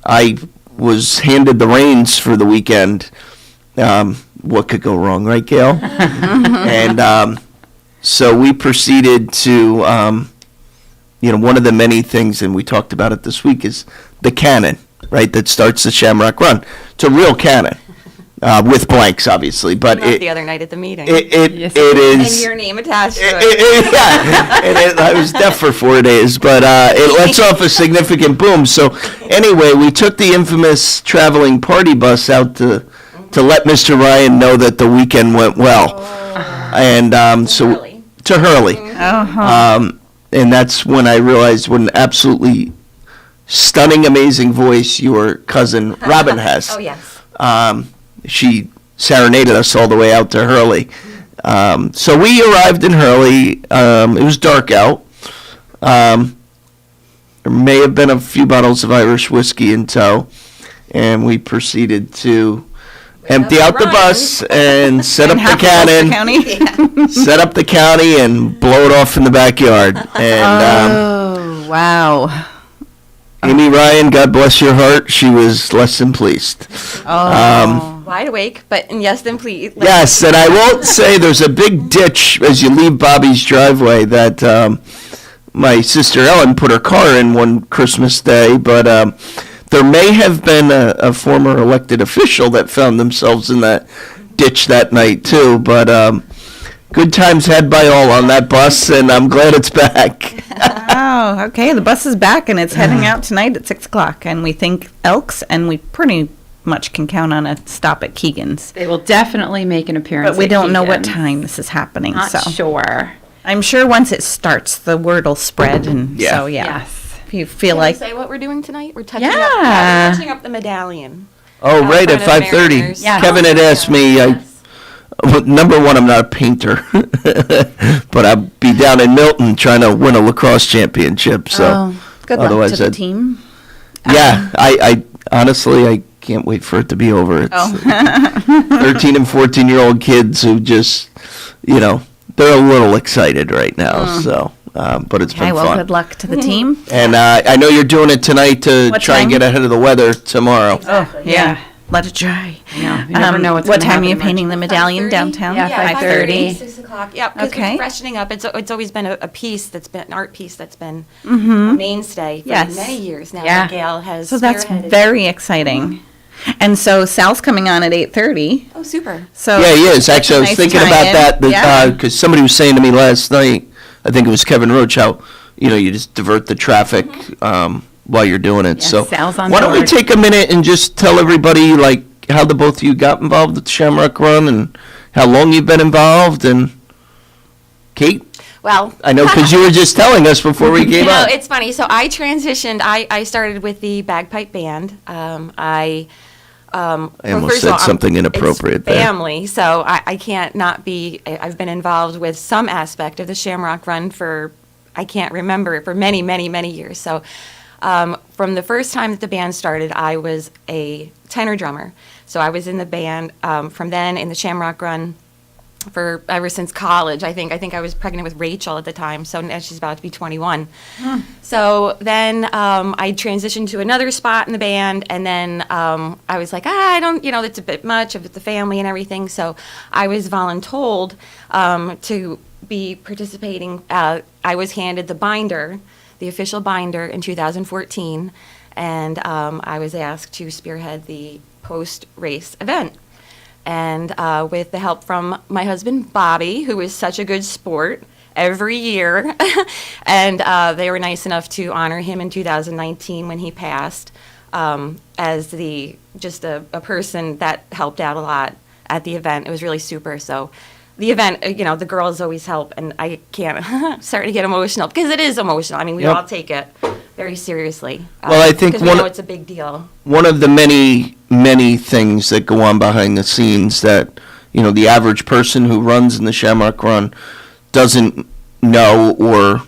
I was handed the reins for the weekend. What could go wrong, right, Gail? And so we proceeded to, one of the many things, and we talked about it this week, is the cannon, right, that starts the Shamrock Run. It's a real cannon. With blanks, obviously, but The other night at the meeting. It is. And your name attached to it. Yeah, I was deaf for 4 days, but it lets off a significant boom. So anyway, we took the infamous traveling party bus out to let Mr. Ryan know that the weekend went well, and to Hurley. And that's when I realized what an absolutely stunning, amazing voice your cousin Robin has. Oh, yes. She serenaded us all the way out to Hurley. So we arrived in Hurley. It was dark out. There may have been a few bottles of Irish whiskey in tow, and we proceeded to empty out the bus and set up the cannon. Set up the county and blow it off in the backyard. And wow. Amy Ryan, God bless your heart, she was less than pleased. Wide awake, but yes, then please. Yes, and I won't say there's a big ditch as you leave Bobby's driveway that my sister Ellen put her car in one Christmas day, but there may have been a former elected official that found themselves in that ditch that night too, but good times had by all on that bus, and I'm glad it's back. Oh, okay. The bus is back, and it's heading out tonight at 6 o'clock, and we think Elks, and we pretty much can count on a stop at Keegan's. They will definitely make an appearance. But we at don't know what Keegan's. time this is happening. Not sure. I'm sure once it starts, the word will spread, and Yeah. so Yes. if you feel Can like I say what we're doing tonight? We're touching Yeah. up. We're touching up the medallion. Oh, Out right, at front of 5:30. Mariners. Yeah. Kevin had asked me, number one, I'm not a painter, but I'll be down in Milton trying to win a lacrosse championship, so. good luck otherwise to the I'd- team. Yeah, I honestly, I can't wait for it to be over. It's 13 and 14-year-old kids who just, they're a little excited right now, so, but it's Okay, been well, fun. good luck to the team. And I know you're doing it tonight to What try and time? get ahead of the weather tomorrow. Oh, yeah. Let it dry. No, you never know what's what gonna time are you happen painting the medallion downtown? Yeah, 5:30. 6 o'clock. Yeah, because Okay. we're freshening up. It's always been a piece that's been, an art piece that's been a Mhm. mainstay for Yes. many years now. Yeah. Gail has So that's spearheaded. very exciting. And so Sal's coming on at 8:30. Oh, super. So Yeah, he is. Actually, I was nice thinking tie-in. about that Yeah. because somebody was saying to me last night, I think it was Kevin Roach, how, you just divert the traffic while you're doing it. Yes, So Sal's on why don't we board. take a minute and just tell everybody, how the both of you got involved with the Shamrock Run and how long you've been involved, and Kate? Well, I know because you were just telling us before we came on. It's funny. So I transitioned. I started with the bagpipe band. I almost first of all, said something inappropriate it's there. family, so I can't not be. I've been involved with some aspect of the Shamrock Run for, I can't remember, for many, many, many years. So From the first time that the band started, I was a tenor drummer. So I was in the band from then in the Shamrock Run for ever since college. I think I was pregnant with Rachel at the time, so now she's about to be 21. So then I transitioned to another spot in the band, and then I was like, I don't, it's a bit much of the family and everything. So I was voluntold to be participating. I was handed the binder, the official binder, in 2014, and I was asked to spearhead the post-race event. And with the help from my husband, Bobby, who is such a good sport every year, and they were nice enough to honor him in 2019 when he passed as just a person that helped out a lot at the event. It was really super. So the event, the girls always help, and I can't start to get emotional because it is emotional. I mean, we all take it very seriously. Well, I think because we know it's a big deal. One of the many things that go on behind the scenes that, the average person who runs in the Shamrock Run doesn't know or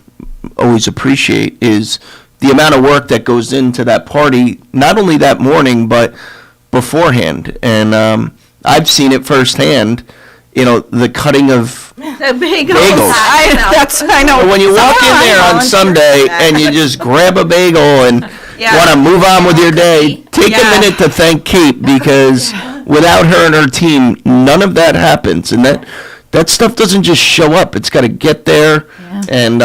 always appreciate is the amount of work that goes into that party, not only that morning, but beforehand. And I've seen it firsthand, the cutting of The bagels. I know. When you walk in there on Sunday and you just grab a bagel and want to move on with your day, take a minute to thank Kate, because without her and her team, none of that happens. And that stuff doesn't just show up. It's got to get there. And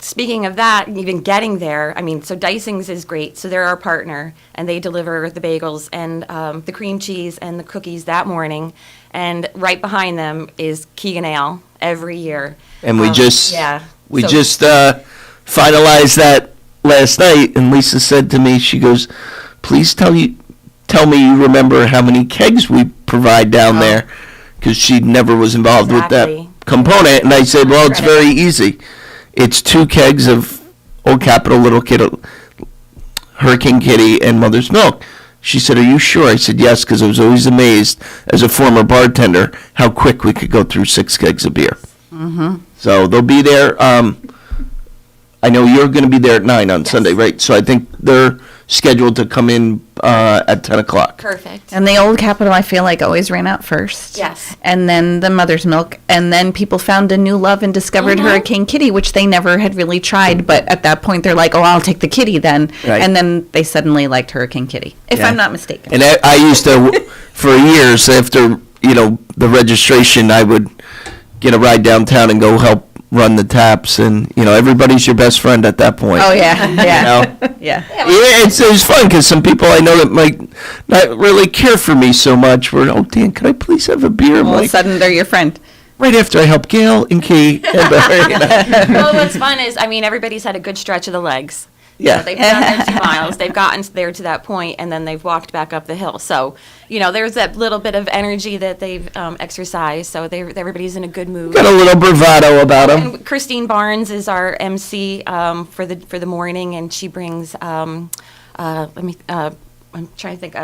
speaking of that, even getting there, I mean, so Dysing's is great. So they're our partner, and they deliver the bagels and the cream cheese and the cookies that morning. And right behind them is Keegan Ale every year. And we just finalized that last night. And Lisa said to me, she goes, "Please tell me you remember how many kegs we provide down there," because she never was involved with that component. And I said, well, it's very easy. It's 2 kegs of Old Capitol, Little Kitty, Hurricane Kitty, and Mother's Milk. She said, "Are you sure?" I said, "Yes," because I was always amazed as a former bartender how quick we could go through 6 kegs of beer. Mm-hmm. So they'll be there. I know you're going to be there at 9 on Sunday, right? So I think they're scheduled to come in at 10 o'clock. Perfect. And the Old Capitol, I feel like, always ran out first. Yes. And then the Mother's Milk. And then people found a new love and discovered Hurricane Kitty, which they never had really tried. But at that point, they're like, oh, I'll take the kitty then. Right. And then they suddenly liked Hurricane Kitty, if I'm not mistaken. And I used to, for years, after, the registration, I would get a ride downtown and go help run the taps, and everybody's your best friend at that point. Oh yeah, yeah. It's fun because some people I know that might not really care for me so much were, "Oh, Dan, could I please have a beer?" All of a sudden they're your friend. Right after I help Gail and Kate. Well, what's fun is, everybody's had a good stretch of the legs. Yeah. They've done their 2 miles. They've gotten there to that point, and then they've walked back up the hill. So, there's that little bit of energy that they've exercised. So everybody's in a good mood. Got a little bravado about them. And Christine Barnes is our MC for the morning, and she brings I'm trying to think,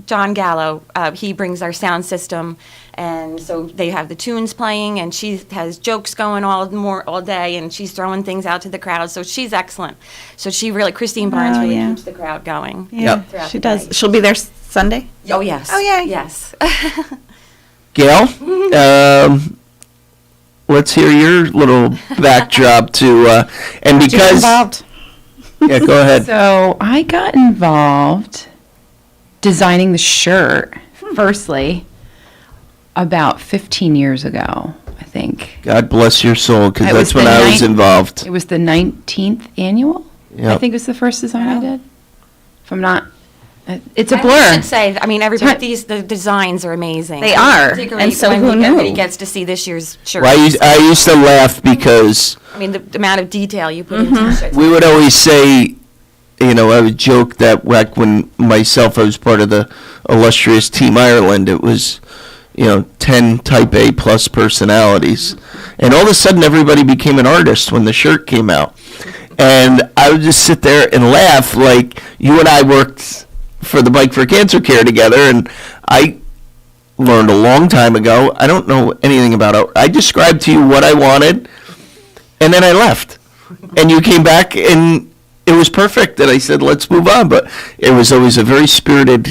John Gallo, he brings our sound system, and so they have the tunes playing, and she has jokes going all day, and she's throwing things out to the crowd, so she's excellent. So Christine Barnes really keeps the crowd going. Yeah, she does. She'll be there Sunday? Oh, yes. Oh, yeah. Yes. Gail, let's hear your little backdrop to, and because... involved? Yeah, go ahead. So I got involved designing the shirt, firstly, about 15 years ago, I think. God bless your soul, because that's when I was involved. It was the 19th annual, Yep. I think was the first design I did. If I'm not, it's a I blur. should say, the designs are amazing. They are, Particularly and so when who knew? everybody gets to see this year's shirt. Well, I used to laugh because... the amount of detail you put into the shirts. We would always say, I would joke that back when I was part of the illustrious Team Ireland, it was, 10 type A plus personalities. And all of a sudden, everybody became an artist when the shirt came out. And I would just sit there and laugh, like, you and I worked for the Bike for Cancer Care together, and I learned a long time ago, I don't know anything about it. I described to you what I wanted, and then I left. And you came back and it was perfect that I said, let's move on. But it was always a very spirited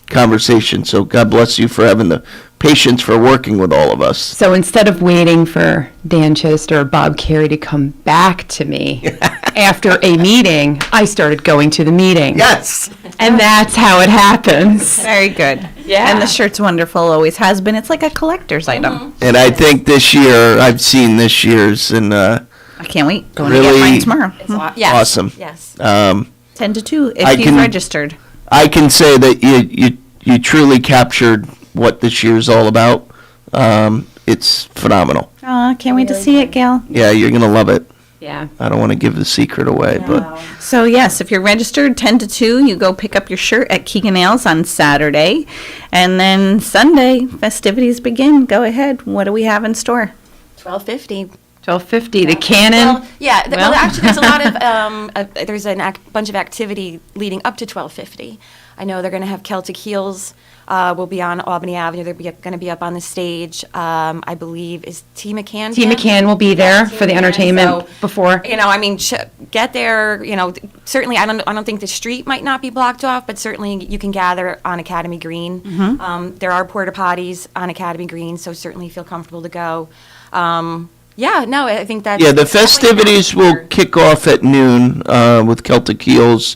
conversation. So God bless you for having the patience for working with all of us. So instead of waiting for Dan Chester or Bob Carey to come back to me after a meeting, I started going to the meeting. Yes. And that's how it happens. Very good. Yeah. And the shirt's wonderful, always has been. It's like a collector's item. And I think this year, I've seen this year's, and I can't wait. Going really to get mine tomorrow. Yes. awesome. Yes. 10 to 2 if I you've can- registered. I can say that you truly captured what this year's all about. It's phenomenal. Oh, can't wait to see it, Gail. Yeah, you're going to love it. Yeah. I don't want to give the secret away, but So, yes, if you're registered 10 to 2, you go pick up your shirt at Keegan Ales on Saturday. And then Sunday, festivities begin. Go ahead. What do we have in store? $12.50. $12.50, the cannon. Well, yeah. Well, actually, there's a lot of there's a bunch of activity leading up to $12.50. I know they're going to have Celtic Heels. Will be on Albany Avenue. They're going to be up on the stage. I believe is T. McCann. T. McCann will be there for the entertainment before. You know, I mean, get there. You know, certainly, I don't think the street might not be blocked off, but certainly you can gather on Academy Green. There are porta potties on Academy Green, so certainly feel comfortable to go. Yeah, no, I think that's... yeah, the festivities will kick off at noon with Celtic Heels.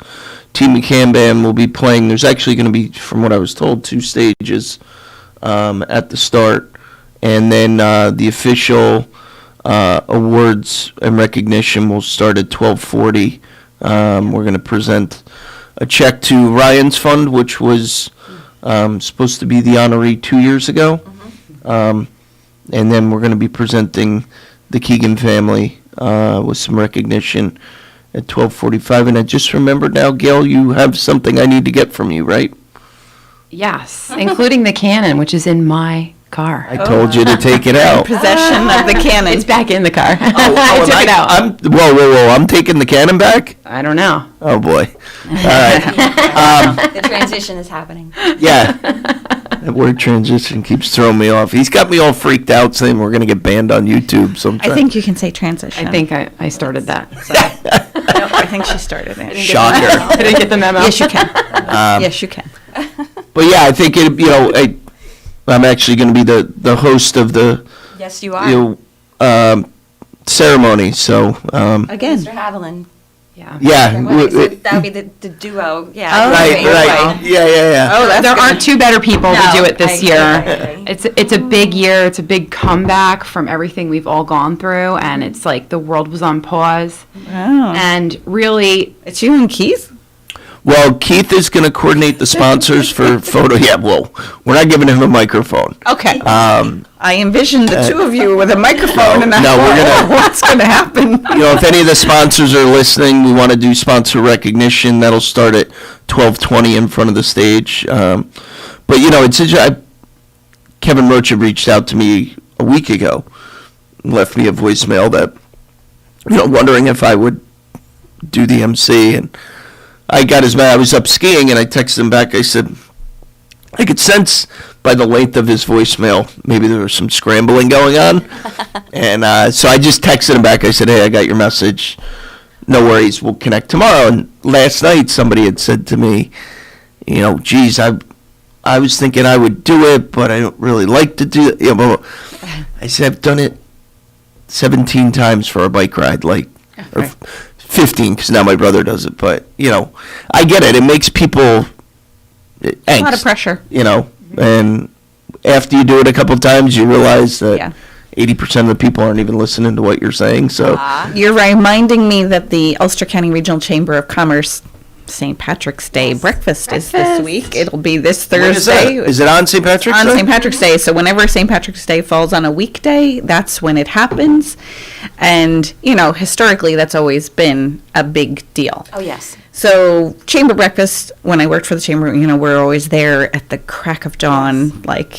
Team McCann Band will be playing. There's actually going to be, from what I was told, 2 stages at the start. And then the official awards and recognition will start at 12:40. We're going to present a check to Ryan's Fund, which was supposed to be the honoree 2 years ago. And then we're going to be presenting the Keegan family with some recognition at 12:45. And I just remembered now, Gail, you have something I need to get from you, right? Yes, including the cannon, which is in my car. I told you to take it out. Possession of the cannon. It's back in the car. I took it out. Whoa, I'm taking the cannon back? I don't know. Oh, boy. All right. The transition is happening. Yeah. That word transition keeps throwing me off. He's got me all freaked out saying we're going to get banned on YouTube. So I think you can say transition. I think I started that. So. No, I think she started it. Shocker. I didn't get the memo. Yes, you can. Yes, you can. But yeah, I think I'm actually going to be the host of the Yes, you are. ceremony. So again, Mr. Haviland. yeah, So that would be the duo. Yeah. right. Yeah. Oh, there aren't 2 better people to do it I this agree, year. I agree. It's a big year. It's a big comeback from everything we've all gone through, and it's like the world was on pause. Wow. And really, It's you and Keith? Well, Keith is going to coordinate the sponsors for photo. Yeah, well, we're not giving him a microphone. Okay. I envisioned the 2 of you with a microphone, and I no, we're thought, gonna- what's going to happen? You know, if any of the sponsors are listening, we want to do sponsor recognition. That'll start at 12:20 in front of the stage. But you know, Kevin Roach had reached out to me a week ago, and left me a voicemail that, wondering if I would do the MC, and I got his I was up skiing, and I texted him back. I said, I could sense by the length of his voicemail, maybe there was some scrambling going on. And so I just texted him back. I said, hey, I got your message. No worries, we'll connect tomorrow. And last night, somebody had said to me, geez, I was thinking I would do it, but I don't really like to do it. I said, I've done it 17 times for a bike ride, or 15, because now my brother does it. But, I get it. It makes people angst. A lot of pressure. And after you do it a couple of times, you realize that 80% of the people aren't even listening to what you're saying. So You're reminding me that the Ulster County Regional Chamber of Commerce St. Patrick's Day breakfast is this week. It'll be this Thursday. Is it on St. Patrick's Day? On St. Patrick's Day. So whenever St. Patrick's Day falls on a weekday, that's when it happens. And, historically, that's always been a big deal. Oh, yes. So chamber breakfast, when I worked for the chamber, we're always there at the crack of dawn, like a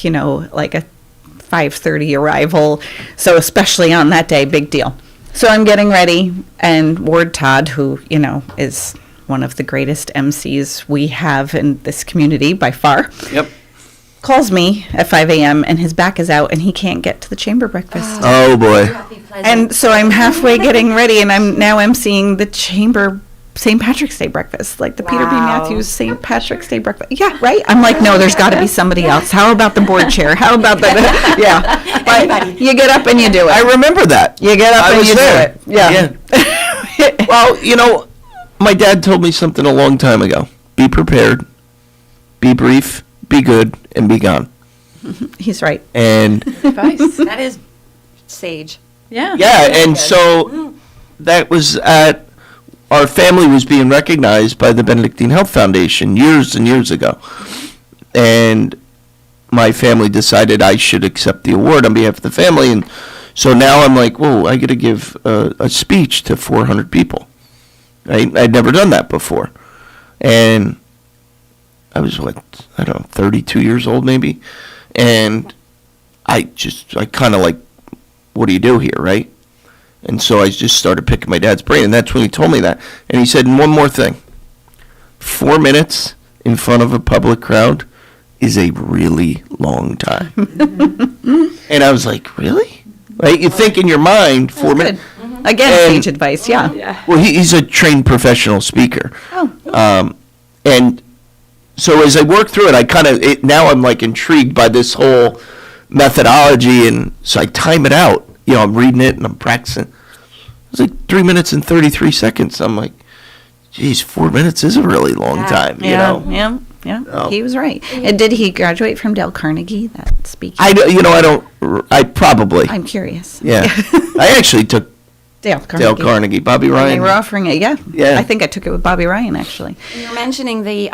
5:30 arrival. So especially on that day, big deal. So I'm getting ready, and Ward Todd, who, is one of the greatest MCs we have in this community by far. Yep. Calls me at 5 a.m. and his back is out and he can't get to the chamber breakfast. Oh boy. And so I'm halfway getting ready, and I'm now emceeing the chamber St. Patrick's Day breakfast, like the Peter B. Matthews St. Patrick's Day breakfast. Yeah, right? I'm like, no, there's got to be somebody else. How about the board chair? How about the, yeah. But you get up and you do it. I remember that. You get up I and was you there. do it. Yeah. Well, my dad told me something a long time ago. Be prepared, be brief, be good, and be gone. He's right. And Advice. That is sage. Yeah. yeah, and so that was our family was being recognized by the Benedictine Health Foundation years and years ago. And my family decided I should accept the award on behalf of the family. And so now I'm like, whoa, I got to give a speech to 400 people. I'd never done that before. And I was, I don't know, 32 years old maybe. And I kind of like, what do you do here, right? And so I just started picking my dad's brain, and that's when he told me that. And he said, and one more thing, 4 minutes in front of a public crowd is a really long time. And I was like, really? Right? You think in your mind, 4 minutes. Again, sage advice, yeah. Well, he's a trained professional speaker. And so as I work through it, now I'm like intrigued by this whole methodology, and so I time it out. I'm reading it and I'm practicing. It's like 3 minutes and 33 seconds. I'm like, geez, 4 minutes is a really long time, you know? Yeah. Oh. He was right. And did he graduate from Dale Carnegie, that speaking? I probably. I'm curious. Yeah. I actually took Dale Carnegie. Bobby And Ryan. they were offering it, yeah. Yeah. I think I took it with Bobby Ryan, actually. You're mentioning the,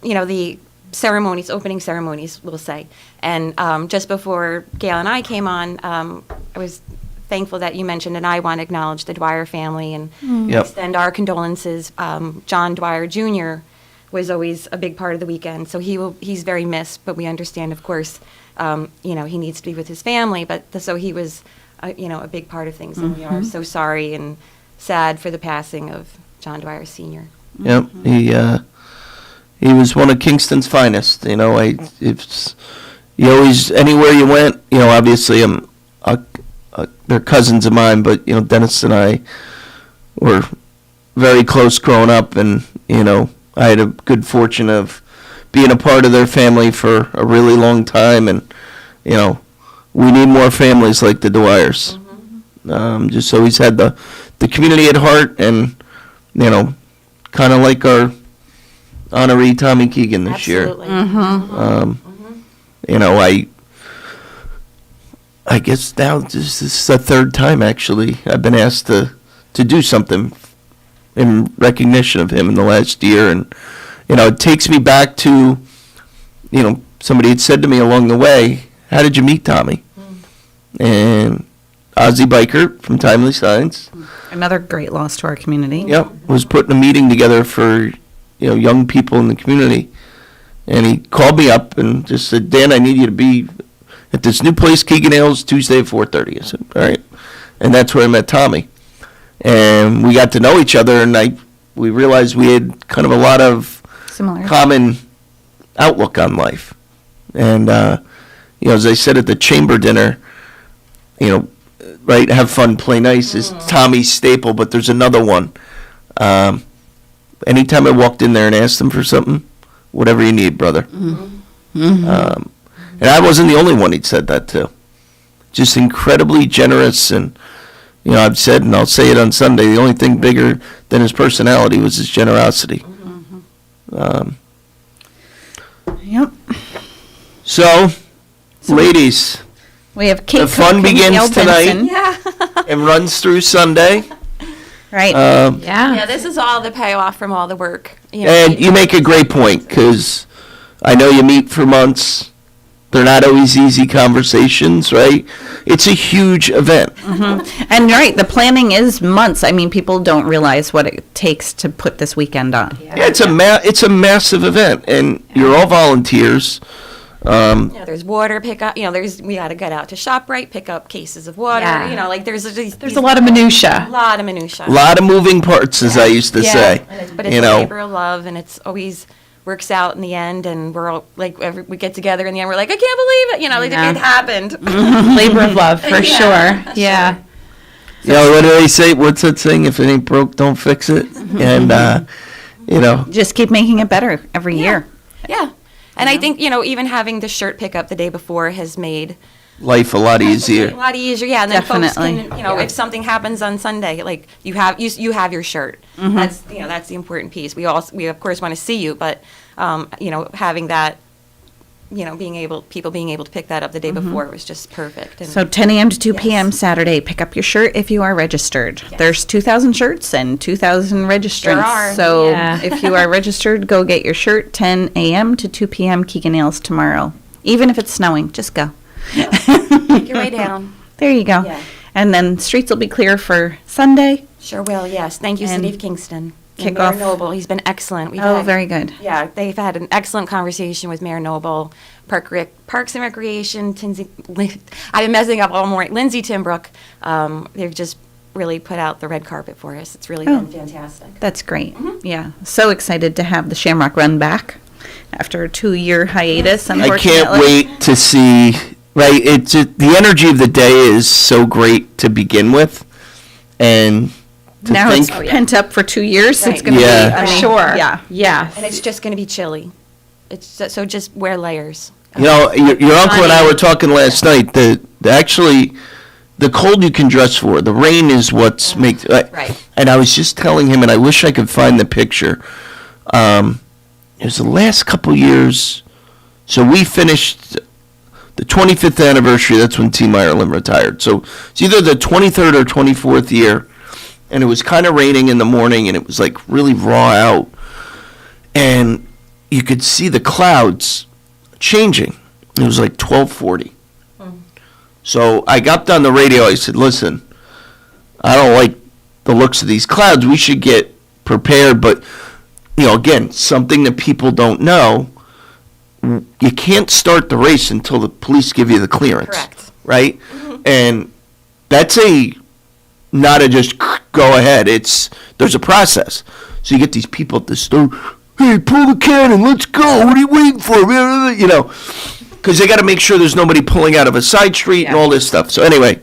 the ceremonies, opening ceremonies, we'll say. And just before Gail and I came on, I was thankful that you mentioned, and I want to acknowledge the Dwyer family and extend our condolences. John Dwyer Jr. was always a big part of the weekend, so he's very missed, but we understand, of course, he needs to be with his family, so he was, a big part of things, and we are so sorry and sad for the passing of John Dwyer Sr. Yep, he was one of Kingston's finest. You always, anywhere you went, obviously they're cousins of mine, but Dennis and I were very close growing up, and I had a good fortune of being a part of their family for a really long time, and we need more families like the Dwyers. Just so he's had the community at heart, and kind of like our honoree Tommy Keegan this Absolutely. year. I guess now this is the third time actually I've been asked to do something in recognition of him in the last year, and it takes me back to somebody had said to me along the way, how did you meet Tommy? And Ozzy Biker from Timely Signs, Another great loss to our community. was putting a meeting together for young people in the community, and he called me up and just said, Dan, I need you to be at this new place, Keegan Ales, Tuesday at 4:30. I said, all right. And that's where I met Tommy. And we got to know each other, and we realized we had kind of a lot of Similar. common outlook on life. And, as I said at the chamber dinner, right, have fun, play nice is Tommy's staple, but there's another one. Anytime I walked in there and asked him for something, whatever you need, brother. And I wasn't the only one he'd said that to. Just incredibly generous, and I've said, and I'll say it on Sunday, the only thing bigger than his personality was his generosity. So, ladies, we have cake the fun cooking, begins Gail tonight Benson. and runs through Sunday. Right. Yeah, this is all the payoff from all the work. And you make a great point, because I know you meet for months. They're not always easy conversations, right? It's a huge event. And right, the planning is months. I mean, people don't realize what it takes to put this weekend on. Yeah, it's a massive event, and you're all volunteers. There's water pickup. We got to get out to ShopRite, pick up cases of water. Yeah. There's a lot of minutia. A lot of minutia. A lot of moving parts, as I used to say. But it's a labor of love, and it's always works out in the end, and we're all we get together in the end, we're like, I can't believe it, it happened. Labor of love, for sure. Yeah. You know, what do they say? What's that saying? If it ain't broke, don't fix it. And, you know. Just keep making it better every year. Yeah. And I think, even having the shirt pickup the day before has made Life a lot easier. a lot easier. Yeah. And then Definitely. folks can, if something happens on Sunday, like you have your shirt. Mhm. That's the important piece. We of course want to see you, but, having that, people being able to pick that up the day before was just perfect. And So 10 a.m. to 2 p.m. Saturday, pick up your shirt if you are registered. There's 2,000 shirts and 2,000 registrants. There are, So yeah. if you are registered, go get your shirt 10 a.m. to 2 p.m. Keegan Ailes tomorrow. Even if it's snowing, just go. make your way down. There you go. Yeah. And then streets will be clear for Sunday. Sure will, yes. Thank you, And City of Kingston. kick And Mayor off- Noble, he's been excellent. Very good. Yeah, they've had an excellent conversation with Mayor Noble, Parks and Recreation, I've been messing up all morning, Lindsay Timbrook. They've just really put out the red carpet for us. It's really been fantastic. That's great. Yeah. So excited to have the Shamrock Run back after a 2-year hiatus, I unfortunately. can't wait to see. Right, the energy of the day is so great to begin with, and to Now think, it's pent up for 2 years. It's Right. going to Yeah. be, I mean, Sure. Yeah. Yeah. And it's just going to be chilly. So just wear layers. you know, your uncle and I were talking last night. Actually, the cold you can dress for. The rain is what's makes. Right. And I was just telling him, and I wish I could find the picture. It was the last couple years. So we finished the 25th anniversary. That's when T. Ireland retired. So it's either the 23rd or 24th year, and it was kind of raining in the morning, and it was like really raw out, and you could see the clouds changing. It was like 12:40. So I got on the radio. I said, "Listen, I don't like the looks of these clouds. We should get prepared." But again, something that people don't know. You can't start the race until the police give you the clearance. Correct. Right? And that's not a just go ahead. There's a process. So you get these people at the store, hey, pull the cannon, let's go. What are you waiting for? Because they got to make sure there's nobody pulling out of a side street and all this stuff. So anyway,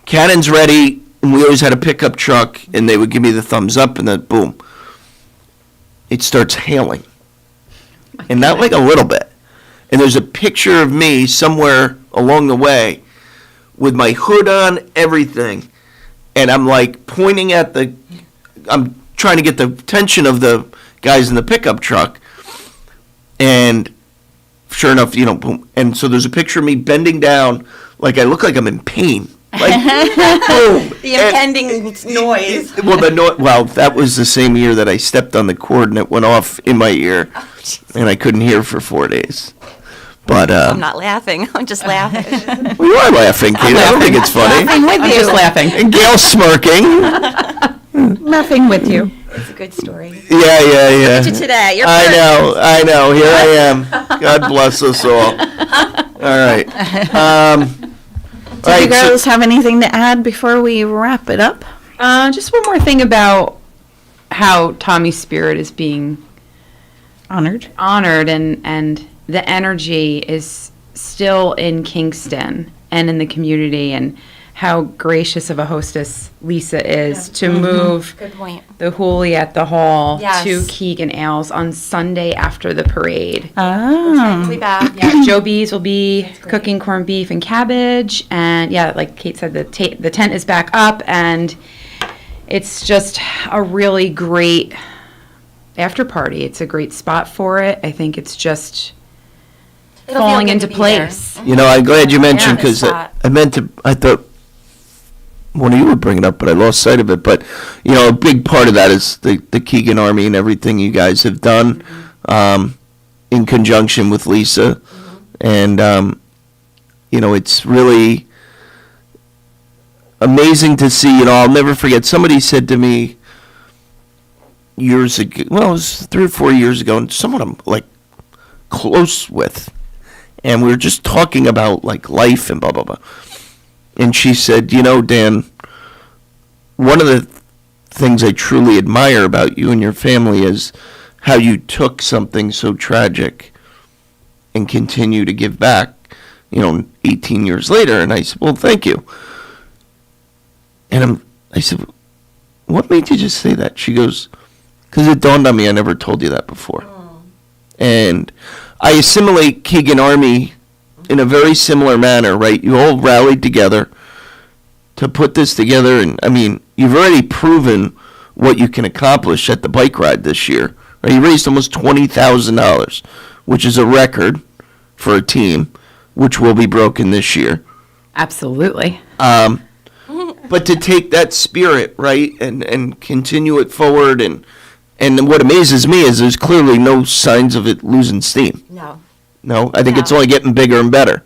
cannon's ready, and we always had a pickup truck, and they would give me the thumbs up, and then boom, it starts hailing. And not like a little bit. And there's a picture of me somewhere along the way with my hood on, everything. And I'm like pointing at I'm trying to get the attention of the guys in the pickup truck. And sure enough, boom. And so there's a picture of me bending down like I look like I'm in pain. Like, boom. The impending noise. Well, that was the same year that I stepped on the cord and it went off in my ear, and I couldn't hear for 4 days. But I'm not laughing. I'm just laughing. well, you are laughing, Kate. I don't think it's funny. Laughing with I'm you. just laughing. And Gail's smirking. Laughing with you. It's a good story. Yeah. To today. You're I know. Here I am. God bless us all. All right. Do you girls have anything to add before we wrap it up? Just one more thing about how Tommy's spirit is being honored, and the energy is still in Kingston and in the community, and how gracious of a hostess Lisa is to move Good point. the Hooli at the Hall Yes. to Keegan Ailes on Sunday after the parade. Oh. We'll be back. Yeah, Joe B's will be cooking corned beef and cabbage, and like Kate said, the tent is back up, and it's just a really great after party. It's a great spot for it. I think it's just It'll falling feel good into to be there. place. I'm glad you mentioned, Yeah, because spot. I thought one of you would bring it up, but I lost sight of it. But, a big part of that is the Keegan Army and everything you guys have done in conjunction with Lisa. And, it's really amazing to see. I'll never forget, somebody said to me years ago, well, it was 3 or 4 years ago, and someone I'm, close with, and we were just talking about, life and blah, blah, blah. And she said, Dan, one of the things I truly admire about you and your family is how you took something so tragic and continue to give back, 18 years later. And I said, well, thank you. And I said, what made you just say that? She goes, because it dawned on me I never told you that before. And I assimilate Keegan Army in a very similar manner, right? You all rallied together to put this together. And, I mean, you've already proven what you can accomplish at the bike ride this year. Right? You raised almost $20,000, which is a record for a team, which will be broken this year. Absolutely. But to take that spirit, right, and continue it forward, and what amazes me is there's clearly no signs of it losing steam. No, I think it's only getting bigger and better.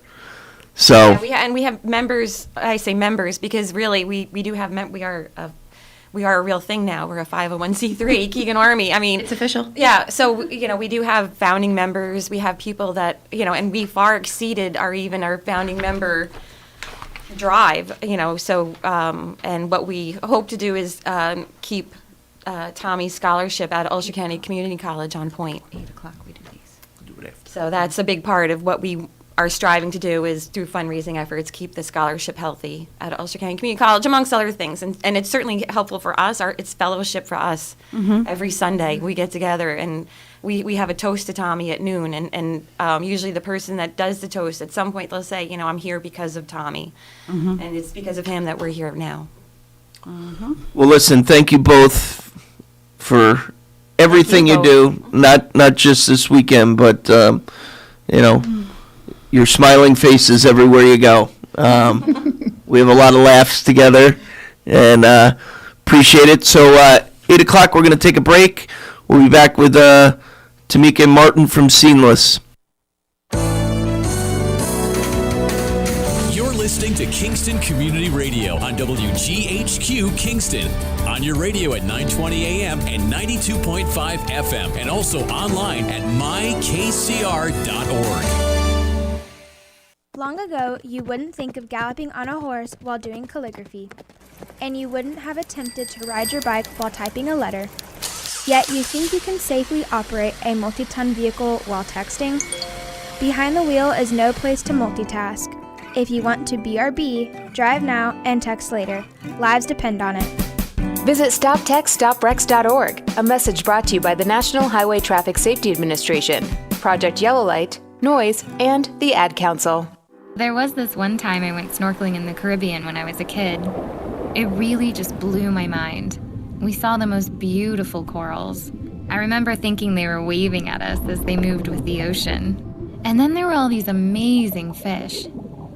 So Yeah, we have members. I say members because really we do have we are a real thing now. We're a 501c3 Keegan Army. I mean, it's official. Yeah, so we do have founding members. We have people that and we far exceeded our founding member drive. So and what we hope to do is keep Tommy's scholarship at Ulster County Community College on point. 8 o'clock we do these. So that's a big part of what we are striving to do is through fundraising efforts, keep the scholarship healthy at Ulster County Community College, amongst other things. And it's certainly helpful for us. It's fellowship for us. Every Sunday we get together and we have a toast to Tommy at noon. And usually the person that does the toast, at some point they'll say, I'm here because of Tommy. And it's because of him that we're here now. Well, listen, thank you both for everything you do, not just this weekend, but, your smiling faces everywhere you go. We have a lot of laughs together, and appreciate it. So 8 o'clock, we're going to take a break. We'll be back with Tamika and Martin from Seamless. You're listening to Kingston Community Radio on WGHQ Kingston. On your radio at 920 AM and 92.5 FM, and also online at mykcr.org. Long ago, you wouldn't think of galloping on a horse while doing calligraphy, and you wouldn't have attempted to ride your bike while typing a letter. Yet you think you can safely operate a multi-ton vehicle while texting? Behind the wheel is no place to multitask. If you want to BRB, drive now and text later. Lives depend on it. Visit StopTextStopWrecks.org, a message brought to you by the National Highway Traffic Safety Administration, Project Yellow Light, Noise, and the Ad Council. There was this one time I went snorkeling in the Caribbean when I was a kid. It really just blew my mind. We saw the most beautiful corals. I remember thinking they were waving at us as they moved with the ocean. And then there were all these amazing fish.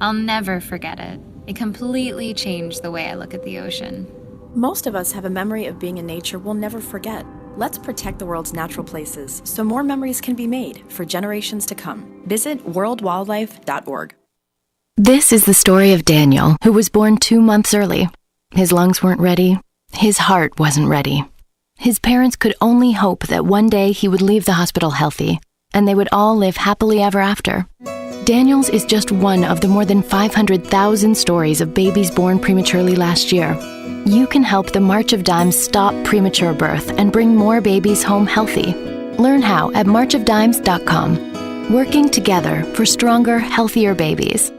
I'll never forget it. It completely changed the way I look at the ocean. Most of us have a memory of being in nature we'll never forget. Let's protect the world's natural places so more memories can be made for generations to come. Visit worldwildlife.org. This is the story of Daniel, who was born 2 months early. His lungs weren't ready. His heart wasn't ready. His parents could only hope that one day he would leave the hospital healthy, and they would all live happily ever after. Daniel's is just one of the more than 500,000 stories of babies born prematurely last year. You can help the March of Dimes stop premature birth and bring more babies home healthy. Learn how at marchofdimes.com. Working together for stronger, healthier babies.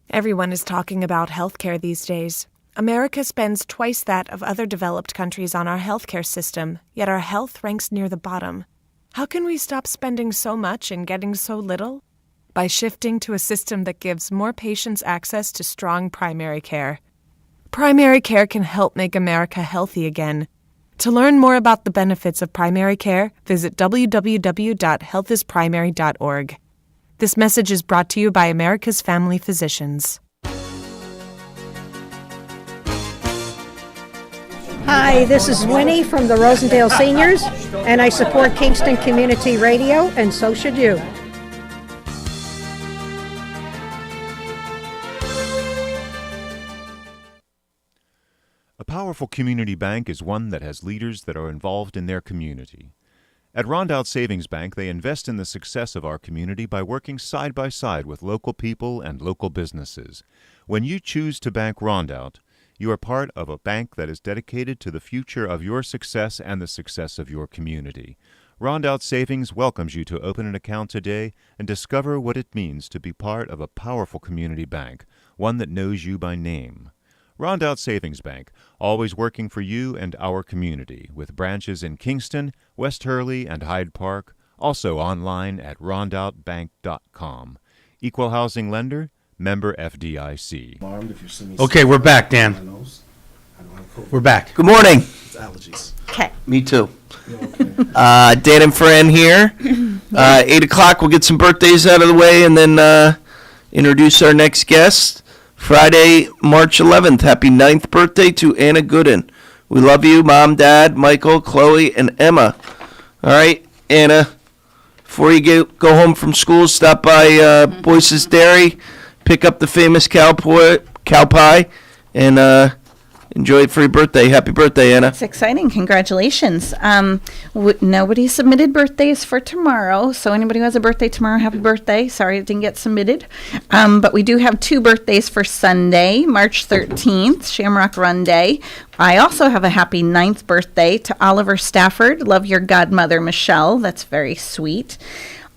Everyone is talking about healthcare these days. America spends twice that of other developed countries on our healthcare system, yet our health ranks near the bottom. How can we stop spending so much and getting so little? By shifting to a system that gives more patients access to strong primary care. Primary care can help make America healthy again. To learn more about the benefits of primary care, visit www.healthisprimary.org. This message is brought to you by America's Family Physicians. Hi, this is Winnie from the Rosendale Seniors, and I support Kingston Community Radio, and so should you. A powerful community bank is one that has leaders that are involved in their community. At Rondout Savings Bank, they invest in the success of our community by working side by side with local people and local businesses. When you choose to bank Rondout, you are part of a bank that is dedicated to the future of your success and the success of your community. Rondout Savings welcomes you to open an account today and discover what it means to be part of a powerful community bank, one that knows you by name. Rondout Savings Bank, always working for you and our community, with branches in Kingston, West Hurley, and Hyde Park, also online at rondoutbank.com. Equal housing lender, member FDIC. Okay, we're back, Dan. We're back. Good morning. It's allergies. Okay. Me too. Dan and Fran here. 8 o'clock, we'll get some birthdays out of the way and then introduce our next guest. Friday, March 11th. Happy 9th birthday to Anna Gooden. We love you, Mom, Dad, Michael, Chloe, and Emma. All right, Anna, before you go home from school, stop by Boyce's Dairy, pick up the famous cow pie, and enjoy it for your birthday. Happy birthday, Anna. It's exciting. Congratulations. Nobody submitted birthdays for tomorrow, so anybody who has a birthday tomorrow, happy birthday. Sorry it didn't get submitted. But we do have 2 birthdays for Sunday, March 13th, Shamrock Run Day. I also have a happy 9th birthday to Oliver Stafford. Love your godmother, Michelle. That's very sweet.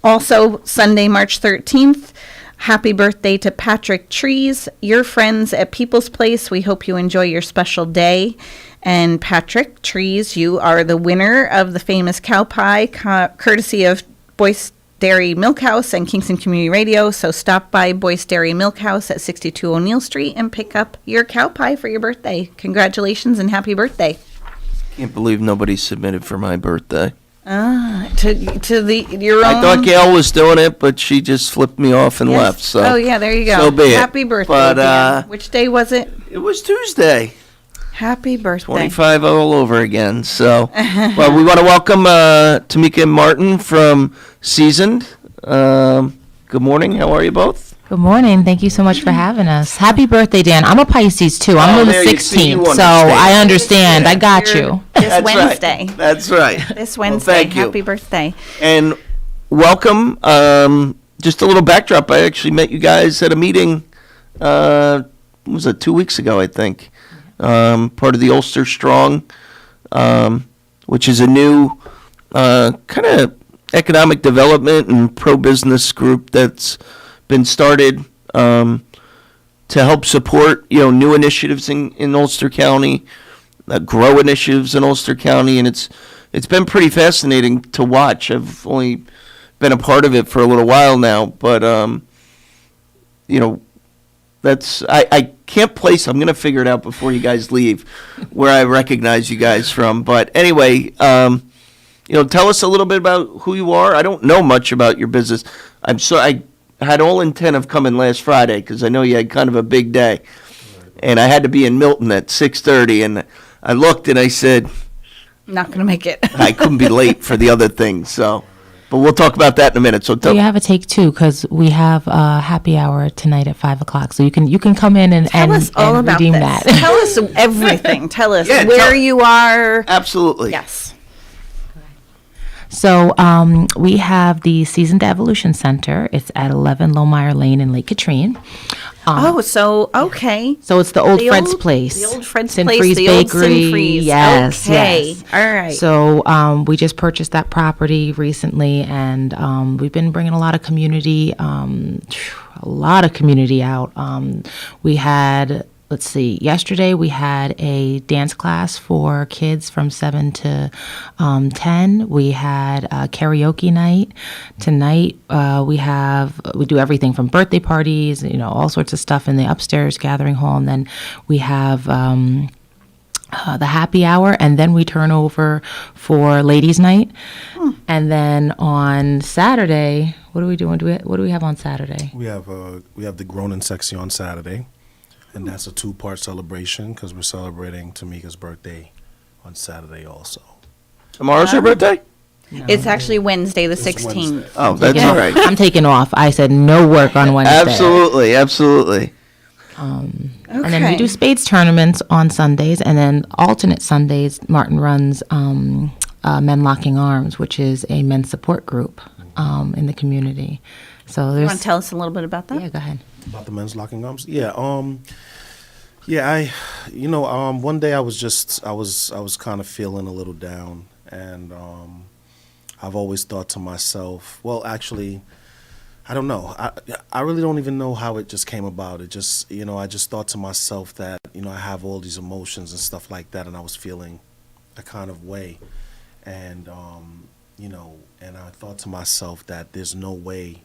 Also, Sunday, March 13th, happy birthday to Patrick Trees, your friends at People's Place. We hope you enjoy your special day. And Patrick Trees, you are the winner of the famous cow pie, courtesy of Boyce Dairy Milk House and Kingston Community Radio. So stop by Boyce Dairy Milk House at 62 O'Neill Street and pick up your cow pie for your birthday. Congratulations and happy birthday. Can't believe nobody submitted for my birthday. Your own. I thought Gail was doing it, but she just flipped me off and left. So. Oh, yeah, there you go. So be it. Happy birthday, But, Dan. Which day was it? It was Tuesday. Happy birthday. 25 all over again. So, well, we want to welcome Tamika Martin from Seasoned. Good morning. How are you both? Good morning. Thank you so much for having us. Happy birthday, Dan. I'm a Pisces, too. I'm on the there you see, you 16th, so understand. I understand. I got you. This Wednesday. Right. That's right. This Wednesday. Well, thank you. Happy birthday. And welcome. Just a little backdrop. I actually met you guys at a meeting, what was it, 2 weeks ago, I think. Part of the Ulster Strong, which is a new kind of economic development and pro-business group that's been started to help support, new initiatives in Ulster County, grow initiatives in Ulster County, and it's been pretty fascinating to watch. I've only been a part of it for a little while now, but that's I can't place. I'm gonna figure it out before you guys leave where I recognize you guys from. But anyway, tell us a little bit about who you are. I don't know much about your business. I had all intent of coming last Friday because I know you had kind of a big day, and I had to be in Milton at 6:30, and I looked and I said, Not going to make it. I couldn't be late for the other things. So, but we'll talk about that in a minute. So you have a take 2 because we have a happy hour tonight at 5 o'clock, so you can come in and Tell us all about redeem this. that. Tell us everything. Tell us Yeah, where you are. Absolutely. Yes. So we have the Seasoned Evolution Center. It's at 11 Lowmeyer Lane in Lake Katrine. Okay. So it's the old The Fred's old- Place. the old Fred's Sin Place, Freeze the old Bakery. Sin Freeze. Yes, Okay. yes. All right. So we just purchased that property recently, and we've been bringing a lot of community out. We had, let's see, yesterday we had a dance class for kids from 7 to 10. We had a karaoke night. Tonight we do everything from birthday parties, all sorts of stuff in the upstairs gathering hall, and then we have the happy hour, and then we turn over for ladies' night. And then on Saturday, what are we doing? What do we have on Saturday? We have the Grown Sexy on Saturday, and that's a 2-part celebration because we're celebrating Tamika's birthday on Saturday also. Tomorrow's her birthday? It's actually Wednesday, the 16th. Oh, that's all right. I'm taking off. I said no work on Wednesday. Absolutely. And then we do spades tournaments on Sundays, and then alternate Sundays, Martin runs Men Locking Arms, which is a men's support group in the community. So You there's. want to tell us a little bit about that? Yeah, go ahead. About the men's locking arms? Yeah. One day I was kind of feeling a little down, and I've always thought to myself, well, actually, I don't know. I really don't even know how it just came about. It just, I just thought to myself that, I have all these emotions and stuff like that, and I was feeling a kind of way. And, and I thought to myself that there's no way,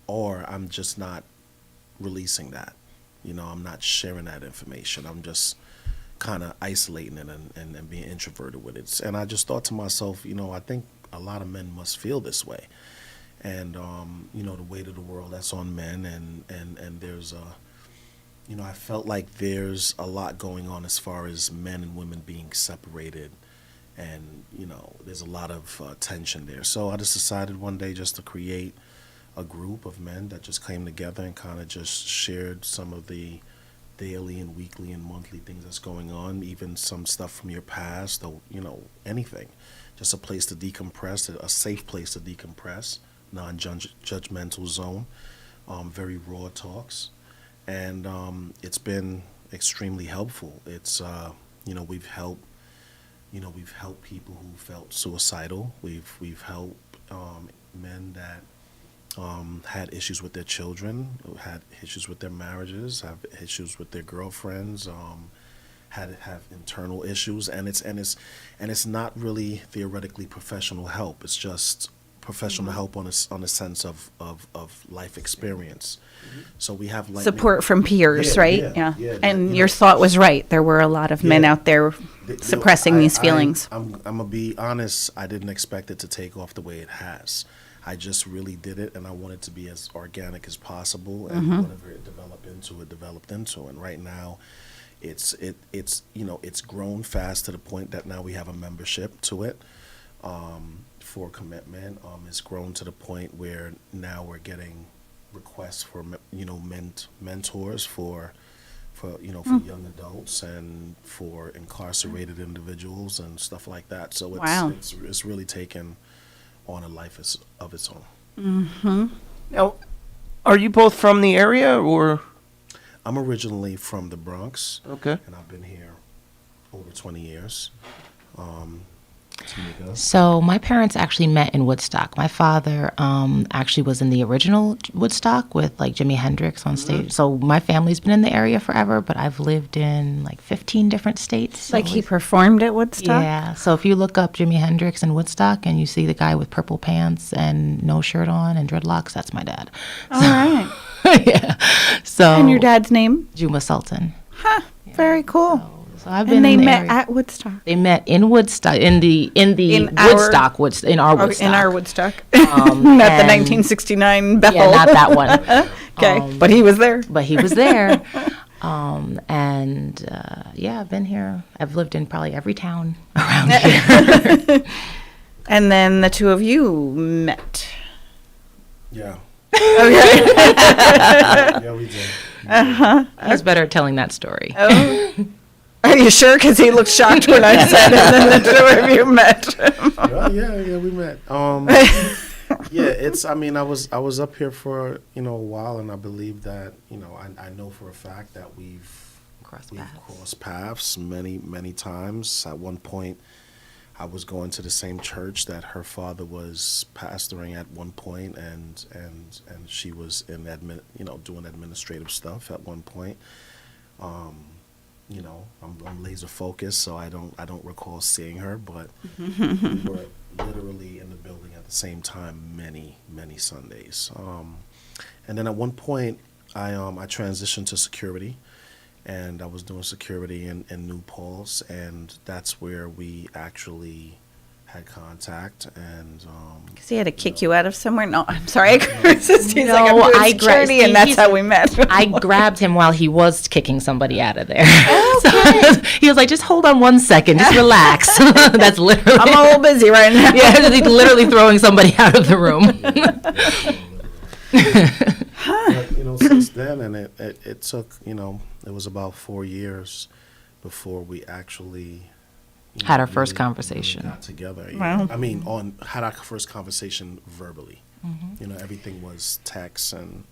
or I'm just not releasing that. I'm not sharing that information. I'm just kind of isolating it and being introverted with it. And I just thought to myself, I think a lot of men must feel this way. And, the weight of the world that's on men, and there's I felt like there's a lot going on as far as men and women being separated, and, there's a lot of tension there. So I just decided one day just to create a group of men that just came together and kind of just shared some of the daily and weekly and monthly things that's going on, even some stuff from your past, or, anything. Just a place to decompress, a safe place to decompress. Non-judgmental zone, very raw talks, and it's been extremely helpful. It's we've helped people who felt suicidal. We've helped men that had issues with their children, who had issues with their marriages, have issues with their girlfriends, have internal issues, and it's not really theoretically professional help. It's just professional help on a sense of life experience. So we have support from peers, right? Yeah. And your know, thought was right. There were a lot of men out there suppressing these feelings. I'm gonna be honest. I didn't expect it to take off the way it has. I just really did it, and I wanted to be as organic as possible. And whatever it developed into. And right now, it's grown fast to the point that now we have a membership to it. For commitment, it's grown to the point where now we're getting requests for mentors for young adults and for incarcerated individuals and stuff like that. So it's really taken on a life of its own. Now, are you both from the area, or? I'm originally from the Bronx. Okay. And I've been here over 20 years. So my parents actually met in Woodstock. My father actually was in the original Woodstock with like Jimi Hendrix on stage. So my family's been in the area forever, but I've lived in like 15 different states. Like he performed at Woodstock? Yeah. So if you look up Jimi Hendrix in Woodstock and you see the guy with purple pants and no shirt on and dreadlocks, that's my dad. All right. Yeah. So. And your dad's name? Juma Sultan. Huh. Yeah. Very cool. So I've been. And they in the met area. at Woodstock. They met in Woodstock in our Woodstock. In our Woodstock. Not the 1969 Bethel. Yeah, not that one. Okay, but he was there. But he was there. I've been here. I've lived in probably every town around here. And then the two of you met. Yeah. Okay. Yeah, we did. He's better at telling that story. Oh. Are you sure? Because he looked shocked when I said it, and then the two of you met. Yeah, we met. I was up here for a while, and I believe that I know for a fact that we've crossed paths many times. At one point, I was going to the same church that her father was pastoring at one point, and she was in doing administrative stuff at one point. I'm laser focused, so I don't recall seeing her, but we were literally in the building at the same time many Sundays. And then at one point, I transitioned to security, and I was doing security in New Paltz, and that's where we actually had contact. And because he had to kick you out of somewhere. No, I'm sorry, I couldn't resist. He's like, I'm No, doing security, and that's how we met. I grabbed him while he was kicking somebody out of there. So he was like, just hold on 1 second, just relax. That's literally. I'm a little busy right now. Yeah, he's literally throwing somebody out of the room. But, since then, and it took, it was about 4 years before we actually had our first conversation. Got together. Wow. Had our first conversation verbally. Mm-hmm. Everything was text and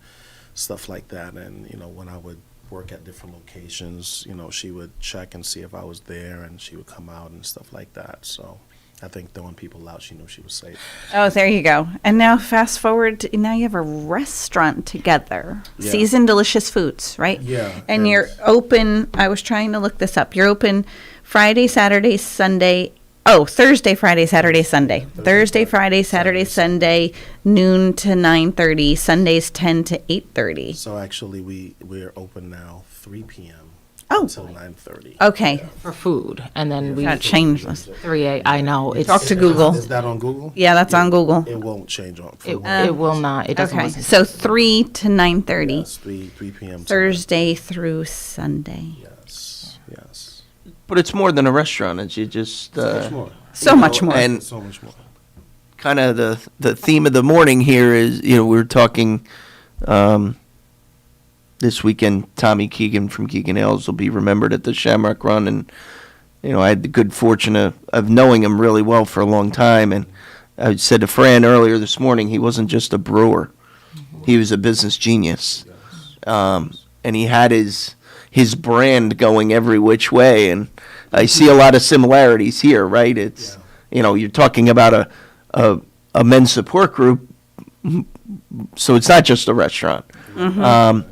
stuff like that. And, when I would work at different locations, she would check and see if I was there, and she would come out and stuff like that. So I think throwing people out, she knew she was safe. Oh, there you go. And now fast forward, now you have a restaurant together. Yeah. Seasoned Delicious Foods, right? Yeah. And you're open, I was trying to look this up. You're open Friday, Saturday, Sunday. Oh, Thursday, Friday, Saturday, Sunday. Thursday, Friday, Saturday, Sunday, noon to 9:30. Sundays 10 to 8:30. So actually, we're open now 3 p.m. Oh. until 9:30. Okay. For food, and then we Gotta change this. 3 I know it's Talk to Google. Is that on Google? Yeah, that's on Google. It won't change on. for It, one. it will not. It doesn't. Okay, listen. so 3 to 9:30. Yes, 3 p.m. to Thursday through Sunday. Yes. Yes. But it's more than a restaurant. It's you just much more. So you much more. And So much more. kind of the theme of the morning here is, we were talking this weekend. Tommy Keegan from Keegan Ales will be remembered at the Shamrock Run, and I had the good fortune of knowing him really well for a long time. And I said to Fran earlier this morning, he wasn't just a brewer; he was a business genius, and he had his brand going every which way. And I see a lot of similarities here, right? It's you're talking about a men's support group, so it's not just a restaurant. Mm-hmm.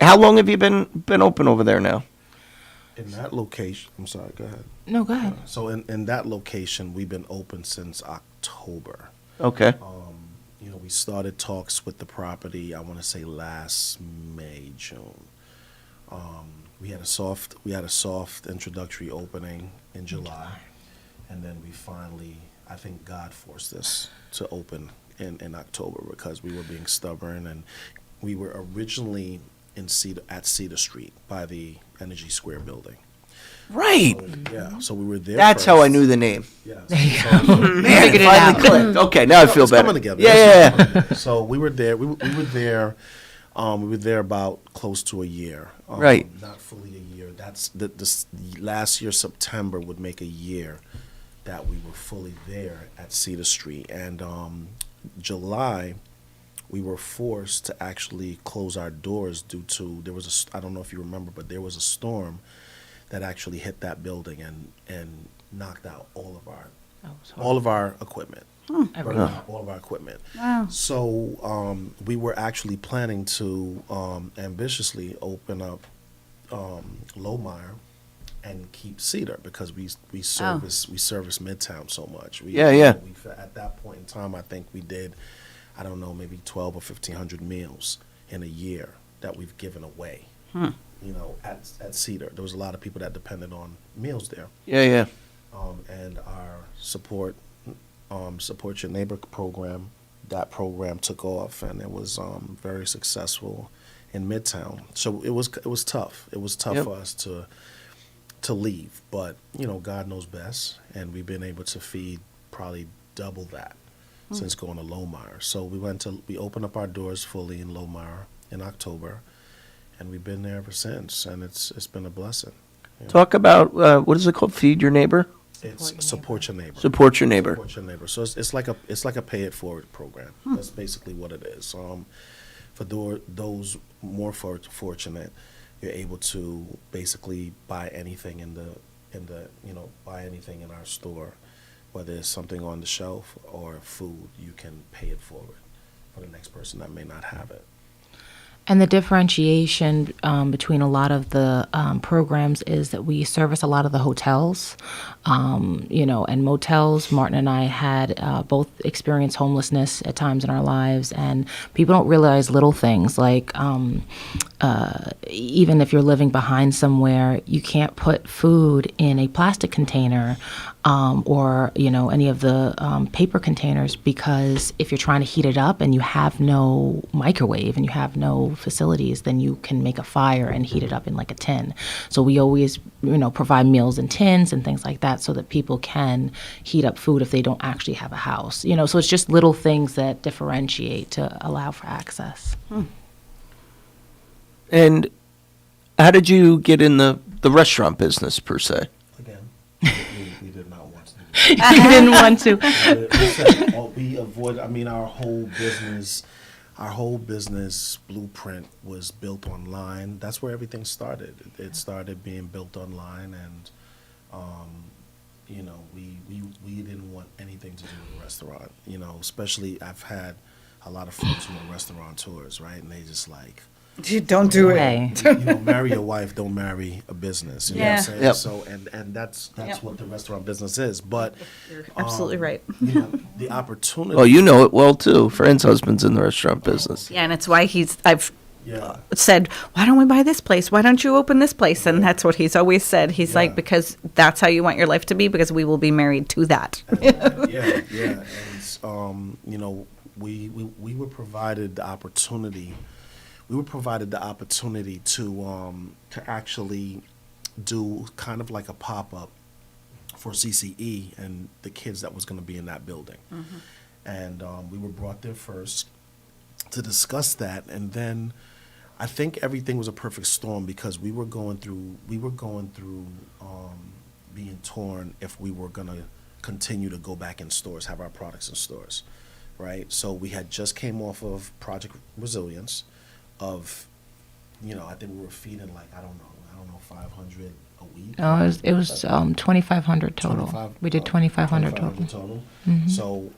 How long have you been open over there now? In that location, I'm sorry. Go ahead. No, go ahead. So in that location, we've been open since October. Okay. We started talks with the property, I want to say last May, June. We had a soft introductory opening in July, and then we finally, I think God forced us to open in October because we were being stubborn, and we were originally at Cedar Street by the Energy Square building. Right. So we were there. That's how I knew the name. Yes. Man, Figured it finally out. clicked. Okay, now I feel It's better. coming together. Yeah. So we were there. We were there. We were there about close to a year. Right. Not fully a year. That's this last year, September would make a year that we were fully there at Cedar Street. And July, we were forced to actually close our doors due to I don't know if you remember, but there was a storm that actually hit that building and knocked out all of our equipment. Burned out all of our equipment. Wow. So we were actually planning to ambitiously open up Lohmeyer and keep Cedar because we service Midtown so much. At that point in time, I think we did, I don't know, maybe 12 or 1,500 meals in a year that we've given away. At Cedar, there was a lot of people that depended on meals there. Yeah. And our support your neighbor program, that program took off, and it was very successful in Midtown. So it was tough. It was tough for us to leave, but God knows best, and we've been able to feed probably double that since going to Lohmeyer. So we opened up our doors fully in Lohmeyer in October, and we've been there ever since, and it's been a blessing. Talk about what is it called? Feed your neighbor. It's support your neighbor. Support your neighbor. Support your neighbor. So it's like a pay it forward program. That's basically what it is. For those more fortunate, you're able to basically buy anything buy anything in our store, whether it's something on the shelf or food. You can pay it forward for the next person that may not have it. And the differentiation between a lot of the programs is that we service a lot of the hotels, and motels. Martin and I had both experienced homelessness at times in our lives, and people don't realize little things like even if you're living behind somewhere, you can't put food in a plastic container or any of the paper containers, because if you're trying to heat it up and you have no microwave and you have no facilities, then you can make a fire and heat it up in like a tin. So we always provide meals in tins and things like that so that people can heat up food if they don't actually have a house. So it's just little things that differentiate to allow for access. And how did you get in the restaurant business per se? Again, we did not want to. You didn't want to. We avoid. I mean, our whole business blueprint was built online. That's where everything started. It started being built online, and you know, we didn't want anything to do with the restaurant. You know, especially I've had a lot of friends who are restaurateurs, right? And they just like, don't do it. You know, marry your wife, don't marry a business. You know what I'm saying? Yep. So, and that's what the restaurant business is. But You're absolutely right. You know, the opportunity. Oh, you know it well too. Fran's husband's in the restaurant business. Yeah, and it's why I've said, why don't we buy this place? Why don't you open this place? And that's what he's always said. He's like, because that's how you want your life to be, because we will be married to that. Yeah. And, you know, we were provided the opportunity. We were provided the opportunity to actually do kind of like a pop-up for CCE and the kids that was going to be in that building. Mm-hmm. And we were brought there first to discuss that, and then I think everything was a perfect storm because we were going through being torn if we were going to continue to go back in stores, have our products in stores, right? So we had just came off of Project Resilience of, you know, I think we were feeding like, I don't know, 500 a week. Oh, it was 2,500 total. We did 2,500 total. Mhm. So,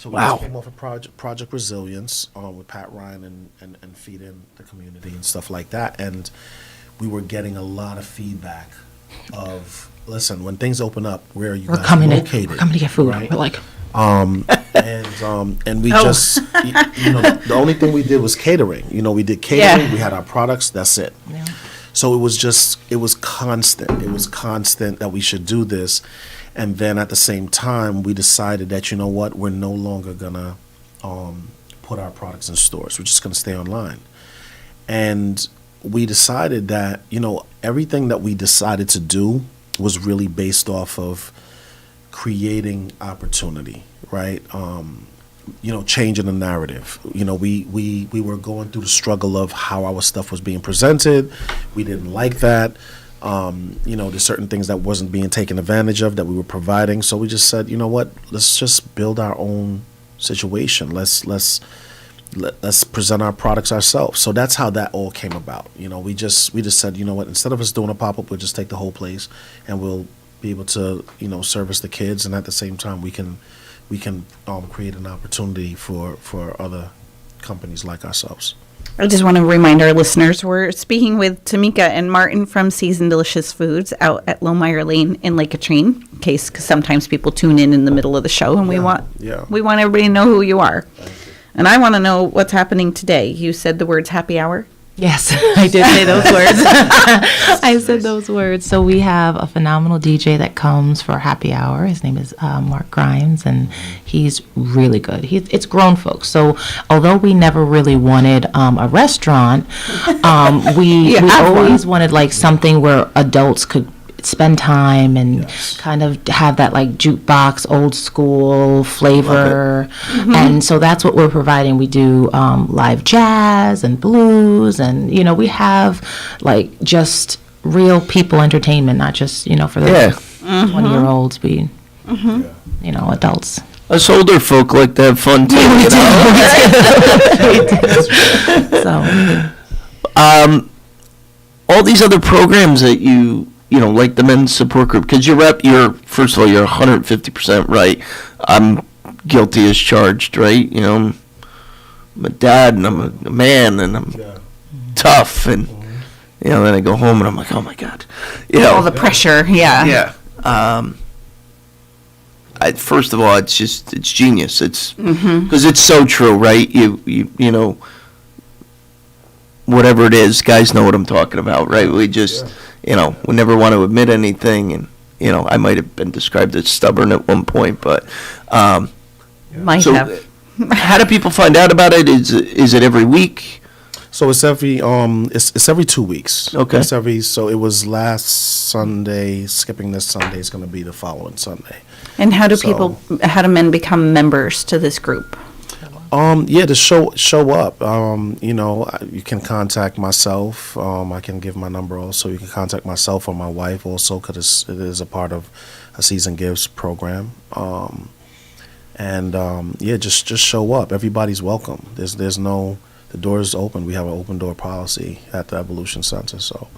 we just came off of Project Resilience with Pat Ryan and feeding the community and stuff like that, and we were getting a lot of feedback of, listen, when things open up, where are you guys located? We're coming to get food. Right? We're like, and we just, you know, the only thing we did was catering. You know, we did catering. Yeah. We had our products. That's it. Yeah. So it was constant. It was constant that we should do this. And then at the same time, we decided that, you know what, we're no longer gonna put our products in stores. We're just gonna stay online. And we decided that, you know, everything that we decided to do was really based off of creating opportunity, right? You know, changing the narrative. You know, we were going through the struggle of how our stuff was being presented. We didn't like that. You know, there's certain things that wasn't being taken advantage of that we were providing. So we just said, you know what, let's just build our own situation. Let's present our products ourselves. So that's how that all came about. You know, we just said, you know what, instead of us doing a pop-up, we'll just take the whole place and we'll be able to, you know, service the kids, and at the same time we can create an opportunity for other companies like ourselves. I just want to remind our listeners, we're speaking with Ymca and Martin from Seasoned Delicious Foods out at Lowmeyer Lane in Lake Katrine, in case, because sometimes people tune in the middle of the show, and we want everybody to know who you are. And I want to know what's happening today. You said the words happy hour? yes, I did say those words. I said those words. So we have a phenomenal DJ that comes for happy hour. His name is Mark Grimes, and he's really good. It's grown folks. So although we never really wanted a restaurant, we always wanted like something where adults could spend time and kind of have that like jukebox old school flavor. And so that's what we're providing. We do live jazz and blues, and you know, we have like just real people entertainment, not just, you know, for the 20-year-olds. We you know, adults. Us older folk like to have fun too. So all these other programs that you know, like the men's support group, because you're first of all, you're 150% right. I'm guilty as charged, right? You know, I'm a dad and I'm a man and I'm tough, and you know, then I go home and I'm like, oh my God, you know, all the pressure, yeah. First of all, it's genius. It's because it's so true, right? You know, whatever it is, guys know what I'm talking about, right? We just. You know, we never want to admit anything, and you know, I might have been described as stubborn at one point, but might have. How do people find out about it? Is it every week? So it's every it's every 2 weeks. Okay. So it was last Sunday. Skipping this Sunday is going to be the following Sunday. And how do men become members to this group? To show up. You know, you can contact myself. I can give my number also. You can contact myself or my wife also, because it is a part of a Season Gives program. Just show up. Everybody's welcome. The door is open. We have an open door policy at the Evolution Center, so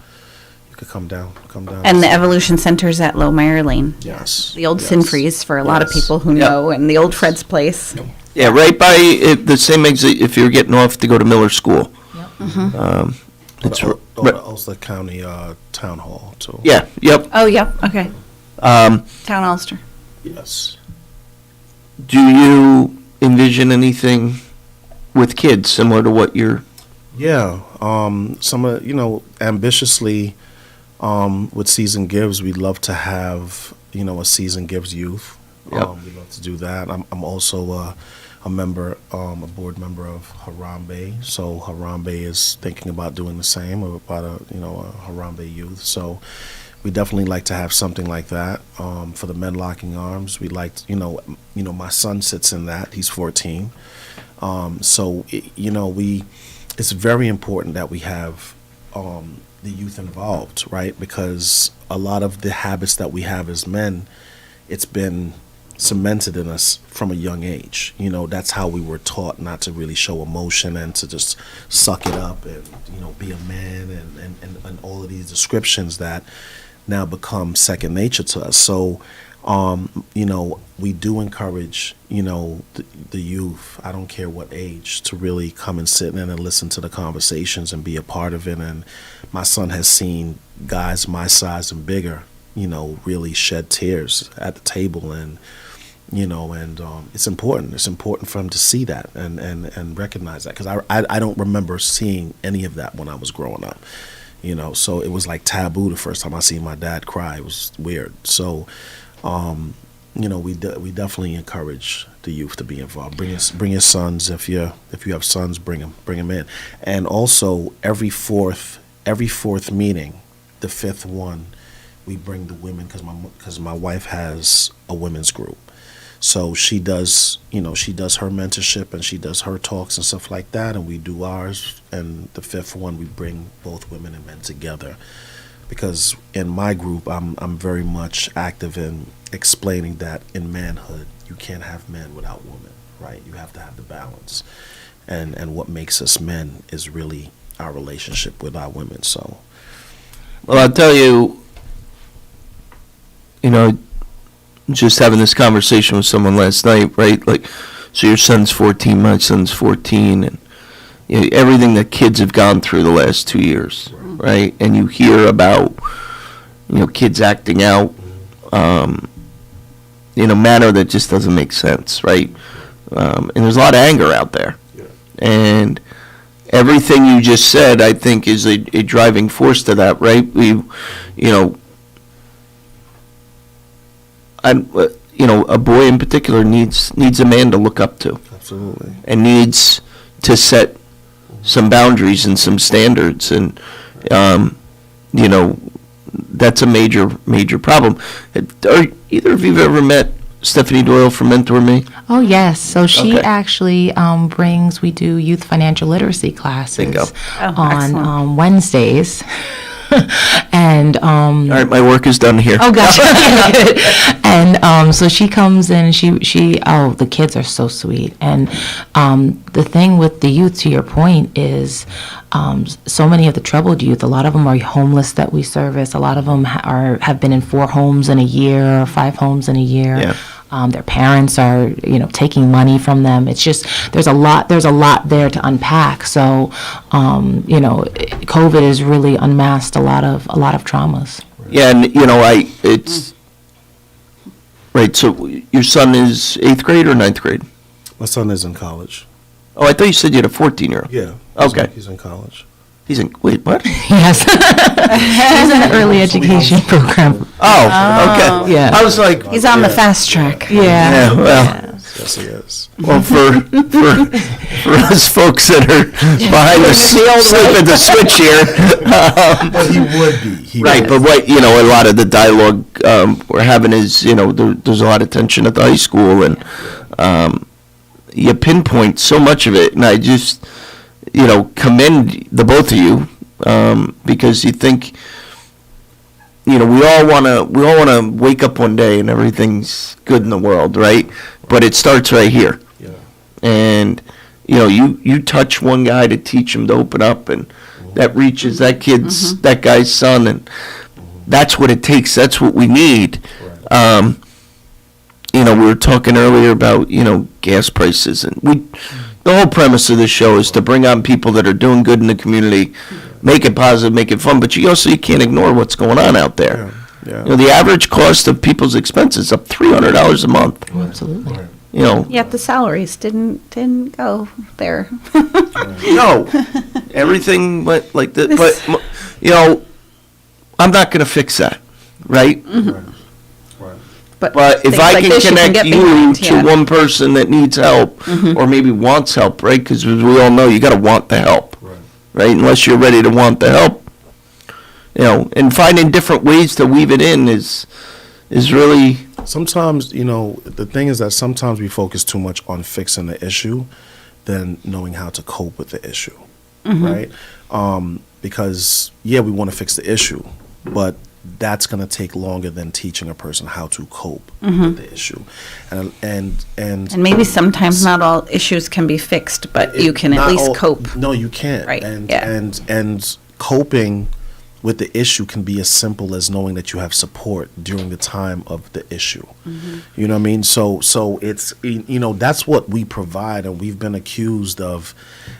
could come down. And the Evolution Center's at Low-Meyer Lane. Yes. The old Yes. Sinfreeze for a lot of Yes. people who know, and the old Fred's Place. Yeah, right by the same exit if you're getting off to go to Miller School. It's the Ulster County Town Hall too. Yeah. Yep. Oh, yep. Okay. Town Ulster. Yes. Do you envision anything with kids similar to what you're? Yeah. Some of ambitiously, with Season Gives, we'd love to have a Season Gives youth. Yep. We'd love to do that. I'm also a member, a board member of Harambe. So Harambe is thinking about doing the same, about a Harambe youth. So we definitely like to have something like that. For the Men Locking Arms, we like, my son sits in that. He's 14. It's very important that we have the youth involved, right? Because a lot of the habits that we have as men, it's been cemented in us from a young age. That's how we were taught not to really show emotion and to just suck it up and, be a man and all of these descriptions that now become second nature to us. So, we do encourage, the youth, I don't care what age, to really come and sit in and listen to the conversations and be a part of it. And my son has seen guys my size and bigger, really shed tears at the table. And it's important. It's important for him to see that and recognize that, because I don't remember seeing any of that when I was growing up. So it was like taboo the first time I seen my dad cry. It was weird. So, we definitely encourage the youth to be involved. Bring your sons. If you have sons, bring them in. And also every fourth meeting, the fifth one, we bring the women, because my wife has a women's group. So she does her mentorship and she does her talks and stuff like that, and we do ours. And the fifth one, we bring both women and men together, because in my group, I'm very much active in explaining that in manhood, you can't have men without women, right? You have to have the balance, and what makes us men is really our relationship with our women. So, Well, I'll tell you, just having this conversation with someone last night, right? Like, so your son's 14, my son's 14, and everything that kids have gone through the last 2 years, right? And you hear about, kids acting out in a manner that just doesn't make sense, right? And there's a lot of anger out there. And everything you just said, I think, is a driving force to that, right? A boy in particular needs a man to look up to. Absolutely. And needs to set some boundaries and some standards, and that's a major problem. Are either of you ever met Stephanie Doyle from Mentor Me? Oh, yes. So she Okay. actually we do youth financial literacy classes Bingo. on Wednesdays. And all right, my work is done here. Oh, gotcha. And so she comes in, and she the kids are so sweet. And the thing with the youth, to your point, is so many of the troubled youth, a lot of them are homeless that we service. A lot of them have been in 4 homes in a year or 5 homes in a year. Yeah. Their parents are, taking money from them. It's just there's a lot there to unpack. So, COVID has really unmasked a lot of traumas. Yeah, and it's right. So your son is 8th grade or 9th grade? my son is in college. Oh, I thought you said you had a 14-year-old. Yeah. Okay. He's in college. Wait, what? Yes. He's in the early education program. Oh, okay. Yeah. I was like, He's on the fast track. yeah, well, Yes, he is. well, for us folks that are behind the sleep at the switch here, But he would be. He right? would. But what a lot of the dialogue we're having is there's a lot of tension at the high school, and you pinpoint so much of it, and I just commend the both of you because you think we all want to wake up one day and everything's good in the world, right? But it starts right here. Yeah. And you touch one guy to teach him to open up, and that reaches that kid's, that guy's son, and that's what it takes. That's what we need. You know, we were talking earlier about, you know, gas prices, and the whole premise of this show is to bring on people that are doing good in the community, make it positive, make it fun, but you can't ignore what's going on out there. Yeah. You know, the average cost of people's expenses up $300 a month. Oh, absolutely. You know, Yet the salaries didn't go there. no, everything went like that. But you know, I'm not going to fix that, right? But if things I like can this you can connect get you behind, to yeah. one person that needs help, or maybe wants help, right? Because as we all know, you got to want the help, right? Unless you're ready to want the help, you know, and finding different ways to weave it in is really. Sometimes, you know, the thing is that sometimes we focus too much on fixing the issue than knowing how to cope with the issue, right? Because, we want to fix the issue, but that's going to take longer than teaching a person how to cope with the issue. And maybe sometimes not all issues can be fixed, but you can at least cope. No, you can't. Right. And coping with the issue can be as simple as knowing that you have support during the time of the issue. You know what I mean? So it's, you know, that's what we provide, and we've been accused of,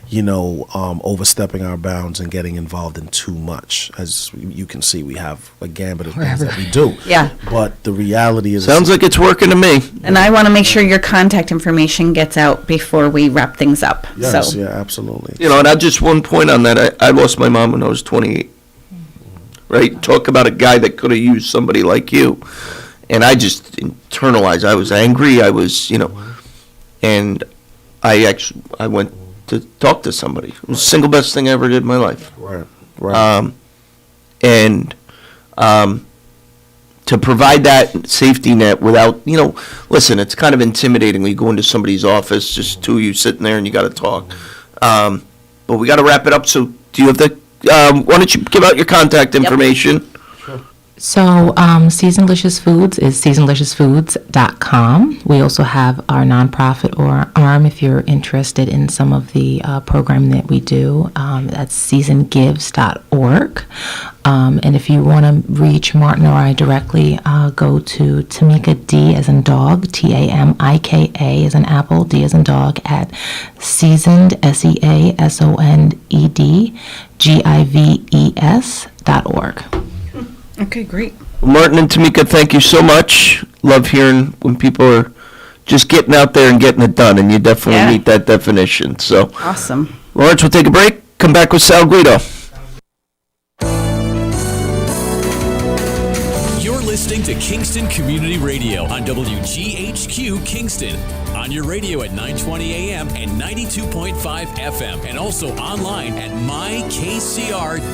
you know, overstepping our bounds and getting involved in too much. As you can see, we have a gambit of things that we do. Yeah. But the reality is... Sounds like it's working to me. And I want to make sure your contact information gets out before we wrap things up. Yes, So yeah, absolutely. You know, and I just one point on that. I lost my mom when I was 28. Right? Talk about a guy that could have used somebody like you. And I just internalized. I was angry. I was, you know, and I went to talk to somebody. It was the single best thing I ever did in my life. Right. And to provide that safety net without, you know, listen, it's kind of intimidating when you go into somebody's office, just two of you sitting there and you got to talk. But we got to wrap it up. So do you have the, why don't you give out your contact information? So, Seasonlicious Foods is seasonliciousfoods.com. We also have our nonprofit or arm if you're interested in some of the programming that we do. That's seasongives.org. And if you want to reach Martin or I directly, go to Tamika D as in dog, TAMIKA as in apple, D as in dog, at seasoned, SEASONEDGIVES.org. Okay, great. Martin and Tamika, thank you so much. Love hearing when people are just getting out there and getting it done, and you definitely meet that definition. So, awesome. Lawrence, we'll take a break. Come back with Sal Guido. You're listening to Kingston Community Radio on WGHQ Kingston. On your radio at 920 AM and 92.5 FM, and also online at mykcr.org.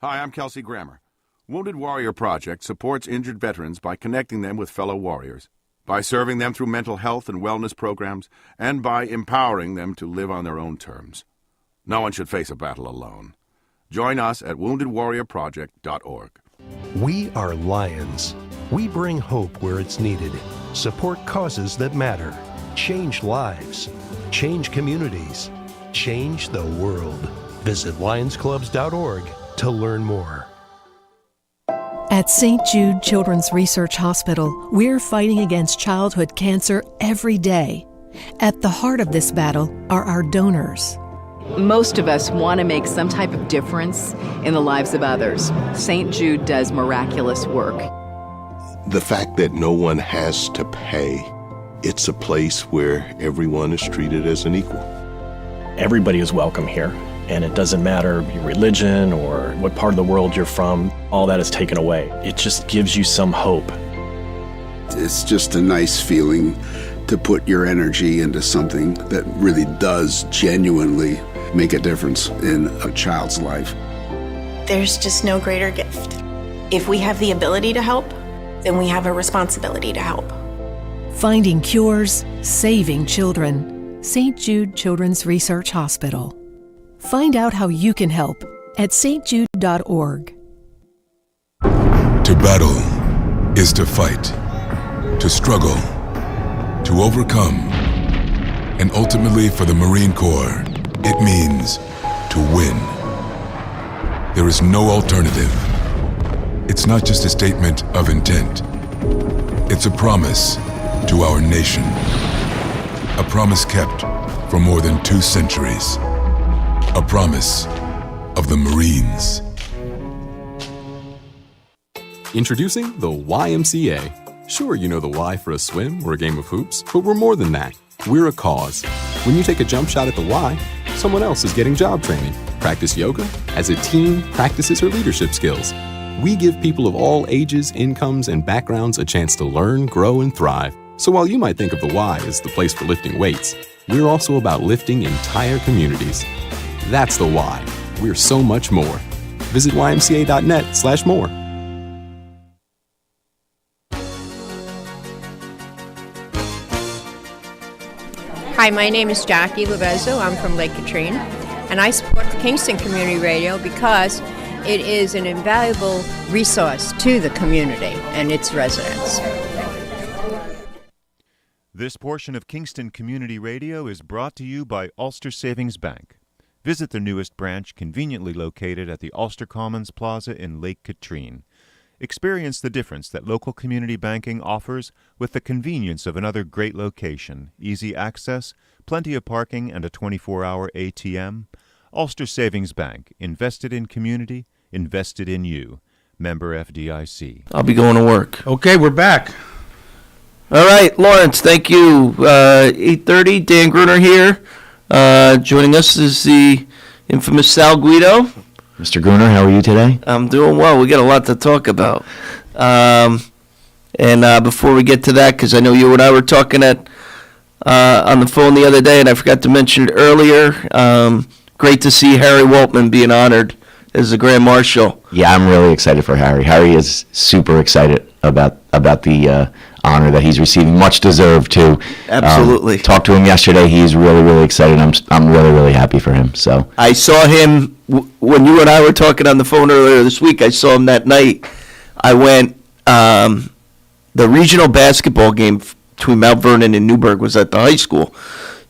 Hi, I'm Kelsey Grammer. Wounded Warrior Project supports injured veterans by connecting them with fellow warriors, by serving them through mental health and wellness programs, and by empowering them to live on their own terms. No one should face a battle alone. Join us at woundedwarriorproject.org. We are Lions. We bring hope where it's needed, support causes that matter, change lives, change communities, change the world. Visit lionsclubs.org to learn more. At St. Jude Children's Research Hospital, we're fighting against childhood cancer every day. At the heart of this battle are our donors. Most of us want to make some type of difference in the lives of others. St. Jude does miraculous work. The fact that no one has to pay, it's a place where everyone is treated as an equal. Everybody is welcome here. And it doesn't matter your religion or what part of the world you're from, all that is taken away. It just gives you some hope. It's just a nice feeling to put your energy into something that really does genuinely make a difference in a child's life. There's just no greater gift. If we have the ability to help, then we have a responsibility to help. Finding cures, saving children. St. Jude Children's Research Hospital. Find out how you can help at stjude.org. To battle is to fight, to struggle, to overcome, and ultimately for the Marine Corps, It means to win. There is no alternative. It's not just a statement of intent. It's a promise to our nation. A promise kept for more than 2 centuries. A promise of the Marines. Introducing the YMCA. Sure, you know the Y for a swim or a game of hoops, but we're more than that. We're a cause. When you take a jump shot at the Y, someone else is getting job training. Practice yoga as a teen practices her leadership skills. We give people of all ages, incomes, and backgrounds a chance to learn, grow, and thrive. So while you might think of the Y as the place for lifting weights, we're also about lifting entire communities. That's the Y. We're so much more. Visit ymca.net/more. Hi, my name is Jackie Lovezzo. I'm from Lake Katrine, and I support the Kingston Community Radio because it is an invaluable resource to the community and its residents. This portion of Kingston Community Radio is brought to you by Ulster Savings Bank. Visit their newest branch, conveniently located at the Ulster Commons Plaza in Lake Katrine. Experience the difference that local community banking offers with the convenience of another great location, easy access, plenty of parking, and a 24-hour ATM. Ulster Savings Bank, invested in community, invested in you. Member FDIC. I'll be going to work. Okay, we're back. All right, Lawrence, thank you. 8:30, Dan Gruner here. Joining us is the infamous Sal Guido. Mr. Gruner, how are you today? I'm doing well. We got a lot to talk about. Before we get to that, because I know you and I were talking on the phone the other day, and I forgot to mention it earlier. Great to see Harry Waltman being honored as the Grand Marshal. Yeah, I'm really excited for Harry. Harry is super excited about the honor that he's receiving, much deserved too. Absolutely. Talked to him yesterday. He's really, really excited. I'm really, really happy for him. So I saw him when you and I were talking on the phone earlier this week. I saw him that night. I went. The regional basketball game between Mount Vernon and Newburgh was at the high school.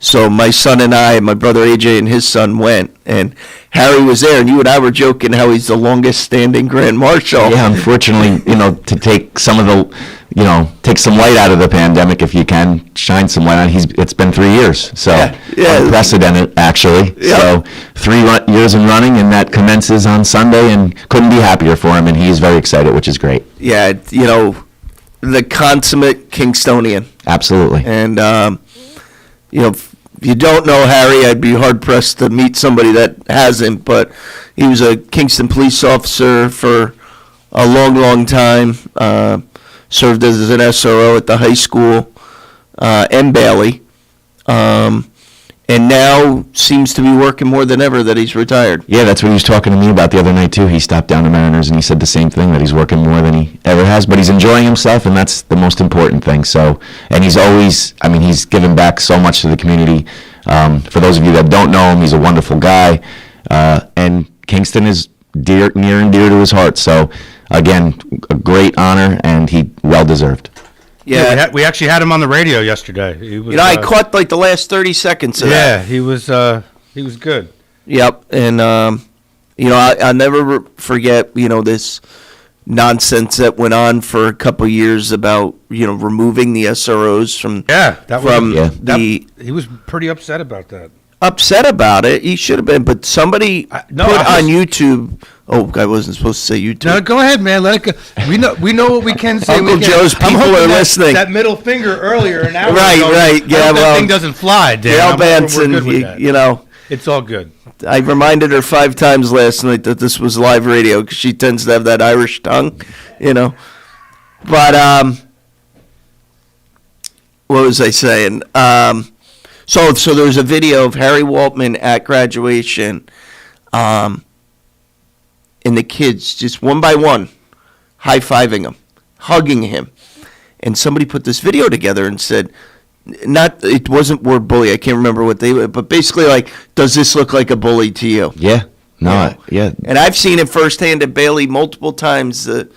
So my son and I, my brother AJ and his son went, and Harry was there, and you and I were joking how he's the longest standing Grand Marshal. Yeah, unfortunately, to take some of the, take some light out of the pandemic, if you can, shine some light on. It's been 3 years, so unprecedented, actually. Yeah. So 3 years in running, and that commences on Sunday, and couldn't be happier for him, and he's very excited, which is great. Yeah, the consummate Kingstonian. Absolutely. And, if you don't know Harry, I'd be hard-pressed to meet somebody that hasn't, but he was a Kingston police officer for a long, long time, served as an SRO at the high school and Bailey, and now seems to be working more than ever that he's retired. Yeah, that's what he was talking to me about the other night, too. He stopped down to Mariners, and he said the same thing, that he's working more than he ever has, but he's enjoying himself, and that's the most important thing. So, and he's always, he's given back so much to the community. For those of you that don't know him, he's a wonderful guy, and Kingston is near and dear to his heart. So, again, a great honor, and he well-deserved. Yeah, we actually had him on the radio yesterday. He was, I caught the last 30 seconds of that. Yeah, he was good. Yep, and I'll never forget this nonsense that went on for a couple years about removing the SROs from he was pretty upset about that. Upset about it, he should have been, but somebody on YouTube. Oh, I wasn't supposed to say YouTube. No, go ahead, man. Let it go. We know what we can say. Uncle Joe's people are listening. That middle finger earlier, an hour ago. Right. Yeah, that thing doesn't fly, Dan. Gail Benson, it's all good. I reminded her 5 times last night that this was live radio because she tends to have that Irish tongue, But what was I saying? So there was a video of Harry Waltman at graduation, and the kids just one by one high-fiving him, hugging him. And somebody put this video together and said, it wasn't word bully, I can't remember what they were, but basically does this look like a bully to you? Yeah. No, yeah. And I've seen it firsthand at Bailey multiple times, the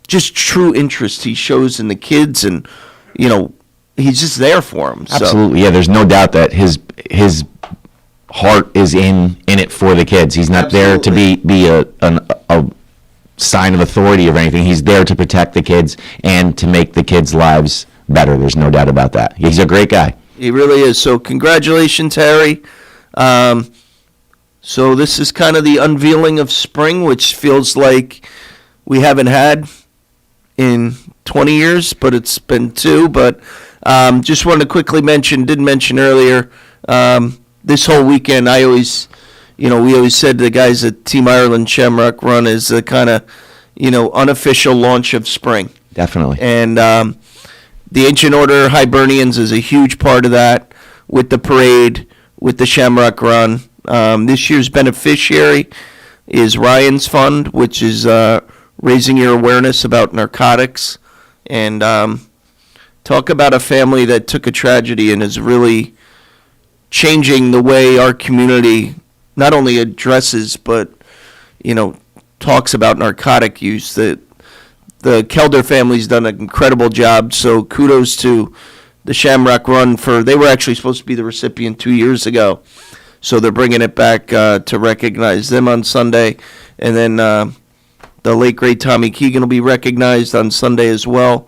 just true interest he shows in the kids, and he's just there for him. Absolutely, yeah. There's no doubt that his heart is in it for the kids. He's not there to be a sign of authority or anything. He's there to protect the kids and to make the kids' lives better. There's no doubt about that. He's a great guy. He really is. So congratulations, Harry. So this is kind of the unveiling of spring, which feels like we haven't had in 20 years, but it's been 2. But just wanted to quickly didn't mention earlier, this whole weekend, I always, we always said to the guys at Team Ireland Shamrock Run is the kind of, unofficial launch of spring. Definitely. And the Ancient Order Hibernians is a huge part of that with the parade, with the Shamrock Run. This year's beneficiary is Ryan's Fund, which is raising your awareness about narcotics. And talk about a family that took a tragedy and is really changing the way our community not only addresses but talks about narcotic use. The Kelder family's done an incredible job, so kudos to the Shamrock Run they were actually supposed to be the recipient 2 years ago, so they're bringing it back to recognize them on Sunday. And then the late great Tommy Keegan will be recognized on Sunday as well,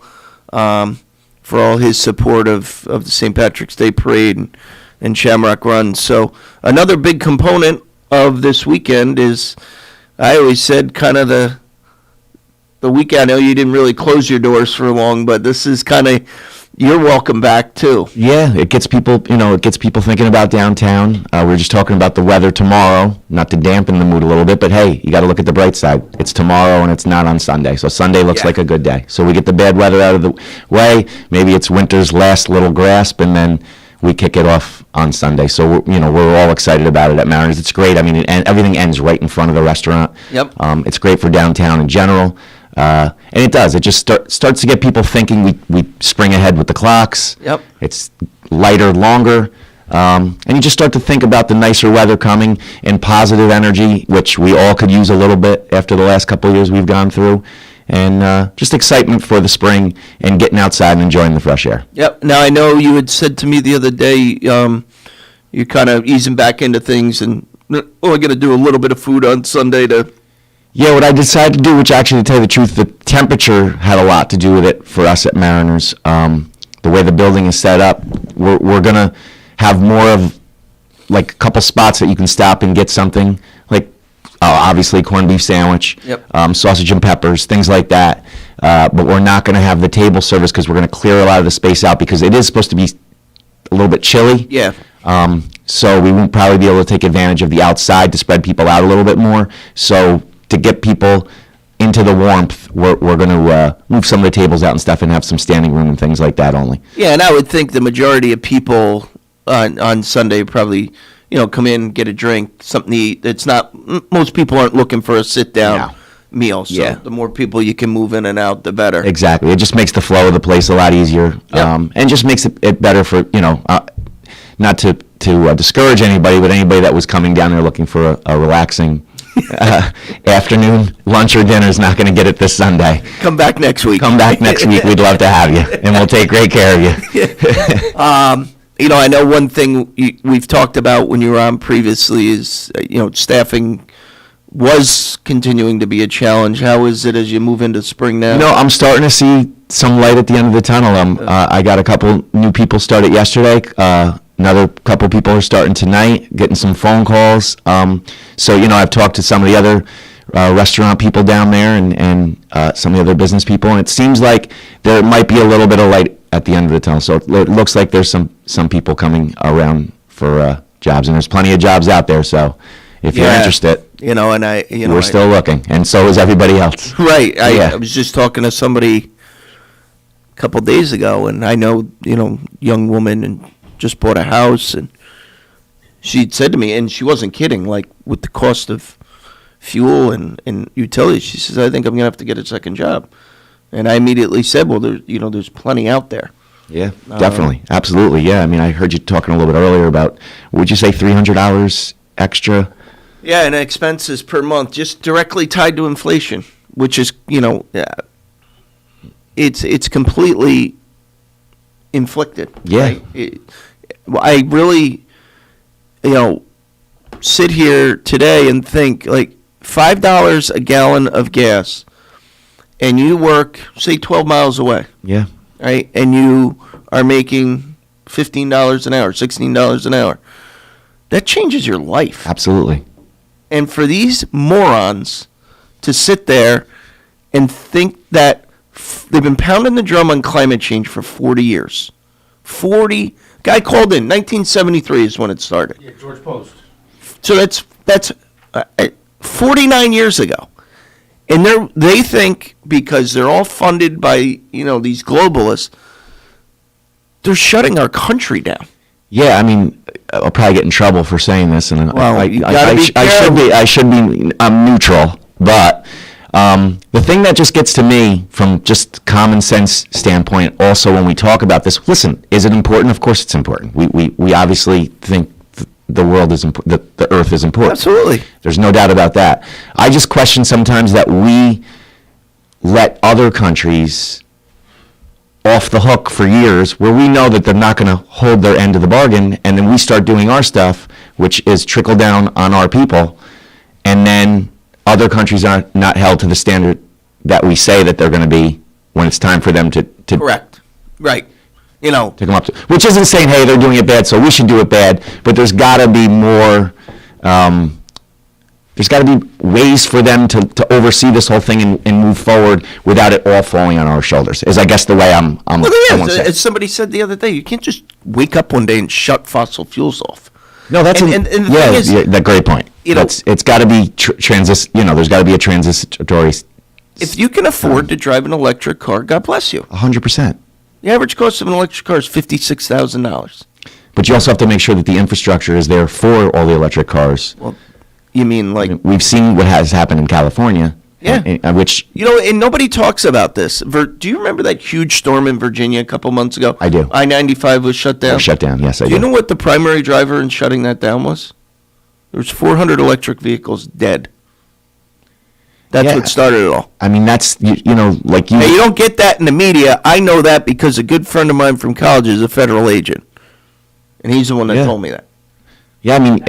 for all his support of the St. Patrick's Day Parade and Shamrock Runs. So another big component of this weekend is, I always said, kind of the weekend. I know you didn't really close your doors for long, but this is kind of your welcome back too. Yeah, it gets people thinking about downtown. We were just talking about the weather tomorrow, not to dampen the mood a little bit, but hey, you got to look at the bright side. It's tomorrow and it's not on Sunday, so Sunday looks like a good day. So we get the bad weather out of the way. Maybe it's winter's last little grasp, and then we kick it off on Sunday. So we're all excited about it at Mariners. It's great. I mean, everything ends right in front of the restaurant. Yep. It's great for downtown in general. And it does. It just starts to get people thinking. We spring ahead with the clocks. Yep. It's lighter, longer. And you just start to think about the nicer weather coming and positive energy, which we all could use a little bit after the last couple of years we've gone through. And just excitement for the spring and getting outside and enjoying the fresh air. Yep. Now, I know you had said to me the other day, you're kind of easing back into things and only going to do a little bit of food on Sunday to... Yeah, what I decided to do, which actually, to tell you the truth, the temperature had a lot to do with it for us at Mariners. The way the building is set up, we're going to have more of like a couple spots that you can stop and get something, like obviously corned beef sandwich, sausage and peppers, things like that. But we're not going to have the table service because we're going to clear a lot of the space out because it is supposed to be a little bit chilly. Yeah. So we won't probably be able to take advantage of the outside to spread people out a little bit more. So to get people into the warmth, we're going to move some of the tables out and stuff and have some standing room and things like that only. Yeah, and I would think the majority of people on Sunday probably, come in, get a drink, something to eat. It's not, most people aren't looking for a sit-down meal, so the more people you can move in and out, the better. Exactly. It just makes the flow of the place a lot easier, and just makes it better for, not to discourage anybody, but anybody that was coming down there looking for a relaxing afternoon, lunch, or dinner is not going to get it this Sunday. Come back next week. Come back next week. We'd love to have you, and we'll take great care of you. I know one thing we've talked about when you were on previously is, staffing was continuing to be a challenge. How is it as you move into spring now? I'm starting to see some light at the end of the tunnel. I got a couple new people started yesterday. Another couple people are starting tonight, getting some phone calls. So, I've talked to some of the other restaurant people down there and some of the other business people, and it seems like there might be a little bit of light at the end of the tunnel. So it looks like there's some people coming around for jobs, and there's plenty of jobs out there. So if you're interested, we're still looking, and so is everybody else. Right. I was just talking to somebody a couple days ago, and I know, young woman and just bought a house, and she said to me, and she wasn't kidding, like with the cost of fuel and utilities, she says, I think I'm gonna have to get a second job. And I immediately said, well, there's plenty out there. Yeah, definitely. Absolutely. Yeah. I mean, I heard you talking a little bit earlier about, would you say $300 extra? Yeah, and expenses per month, just directly tied to inflation, which is, it's completely inflicted. Yeah. Right? I really, sit here today and think like $5 a gallon of gas, and you work, say, 12 miles away. Yeah. Right? And you are making $15 an hour, $16 an hour. That changes your life. Absolutely. And for these morons to sit there and think that they've been pounding the drum on climate change for 40 years. 40. Guy called in 1973 is when it started. Yeah, George Post. So that's 49 years ago. And they think because they're all funded by, these globalists, they're shutting our country down. Yeah, I mean, I'll probably get in trouble for saying this, and I should be neutral. But the thing that just gets to me from just common sense standpoint, also when we talk about this, listen, is it important? Of course, it's important. We obviously think the world is important, the Earth is important. Absolutely, there's no doubt about that. I just question sometimes that we let other countries off the hook for years, where we know that they're not going to hold their end of the bargain, and then we start doing our stuff, which is trickle down on our people, and then other countries are not held to the standard that we say that they're going to be when it's time for them to correct, right? To come up to, which isn't saying, hey, they're doing it bad, so we should do it bad, but there's got to be more. There's got to be ways for them to oversee this whole thing and move forward without it all falling on our shoulders, is I guess the way I'm as somebody said the other day, you can't just wake up one day and shut fossil fuels off. No, that's that great point. It's got to be there's got to be a transitory. If you can afford to drive an electric car, God bless you. 100%. The average cost of an electric car is $56,000. But you also have to make sure that the infrastructure is there for all the electric cars. Well, you mean like we've seen what has happened in California? Yeah. Which and nobody talks about this. Do you remember that huge storm in Virginia a couple months ago? I do. I-95 was shut down. Shut down. Yes, I do. Do you know what the primary driver in shutting that down was? There was 400 electric vehicles dead. That's what started it all. I mean, that's Now, you don't get that in the media. I know that because a good friend of mine from college is a federal agent, and he's the one that told me that. Yeah, I mean.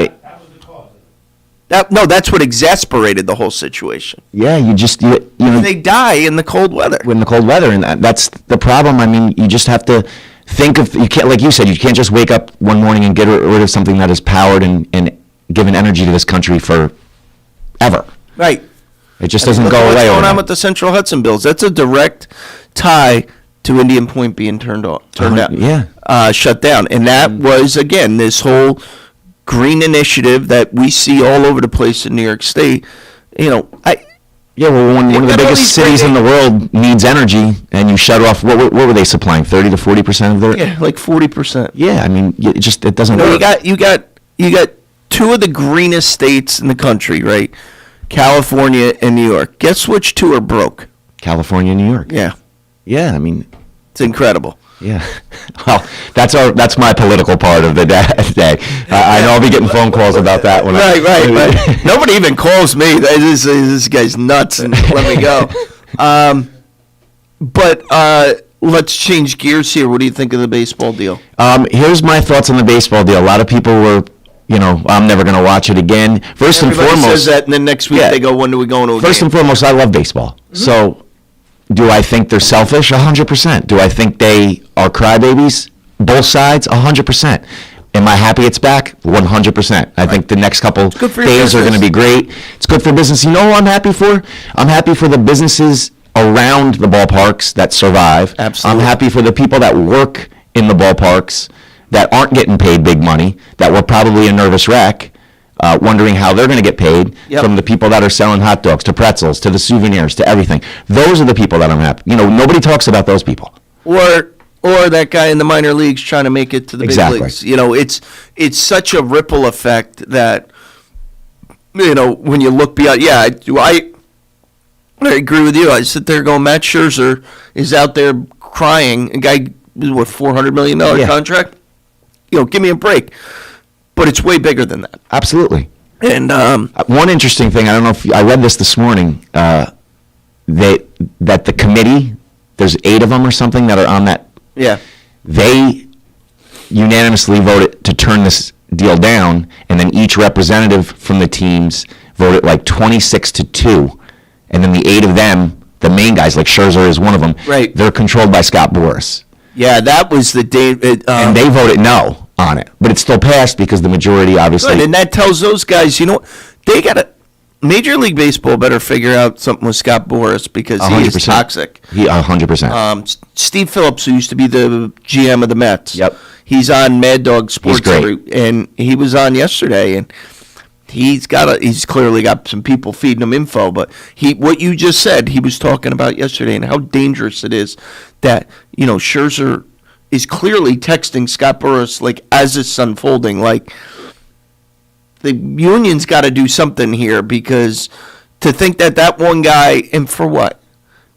That's what exasperated the whole situation. Yeah, they die in the cold weather. In the cold weather, and that's the problem. I mean, you just have to think of, you can't, like you said, you can't just wake up one morning and get rid of something that has powered and given energy to this country for ever. Right. It just doesn't go away. What's going on with the Central Hudson bills? That's a direct tie to Indian Point being turned down. Shut down, and that was again this whole green initiative that we see all over the place in New York State. When one of the biggest cities in the world needs energy, and you shut off, what were they supplying? 30 to 40% of their? Yeah, like 40%. Yeah, I mean, it doesn't work. You got two of the greenest states in the country, right? California and New York. Guess which two are broke? California and New York. Yeah. Yeah, I mean, it's incredible. Yeah. Well, that's my political part of the day. I know I'll be getting phone calls about that one. Right. Nobody even calls me. This guy's nuts and let me go. But let's change gears here. What do you think of the baseball deal? Here's my thoughts on the baseball deal. A lot of people were, I'm never going to watch it again. Everybody says that, and then next week they go, when do we go into a First game? and foremost, I love baseball. Mm-hmm. So do I think they're selfish? 100%. Do I think they are crybabies? Both sides? 100%. Am I happy it's back? 100%. I think the next couple days are going to be great. It's good for business. You know who I'm happy for? I'm happy for the businesses around the ballparks that survive. Absolutely. I'm happy for the people that work in the ballparks that aren't getting paid big money, that were probably a nervous wreck, wondering how they're going to get paid, from the people that are selling hot dogs to pretzels to the souvenirs to everything. Those are the people that I'm happy. Nobody talks about those people. Or that guy in the minor leagues trying to make it to the big leagues. It's such a ripple effect that when you look beyond. Yeah, I agree with you. I sit there going, Matt Scherzer is out there crying. A guy with $400 million contract. Give me a break. But it's way bigger than that. Absolutely. And one interesting thing, I don't know if I read this morning, that the committee, there's 8 of them or something that are on that. Yeah. They unanimously voted to turn this deal down, and then each representative from the teams voted like 26-2, and then the 8 of them, the main guys, like Scherzer is one of them, right? They're controlled by Scott Boras. Yeah, that was the day. And they voted no on it, but it still passed because the majority obviously. Good, and that tells those guys, you know, they got to. Major League Baseball better figure out something with Scott Boras because he 100%. is toxic. He 100%. Steve Phillips, who used to be the GM of the Mets. Yep. He's on Mad Dog Sports. He's great. And he was on yesterday, and he's clearly got some people feeding him info. But what you just said, he was talking about yesterday, and how dangerous it is that, you know, Scherzer is clearly texting Scott Boras like as it's unfolding, like. The union's got to do something here, because to think that one guy, and for what?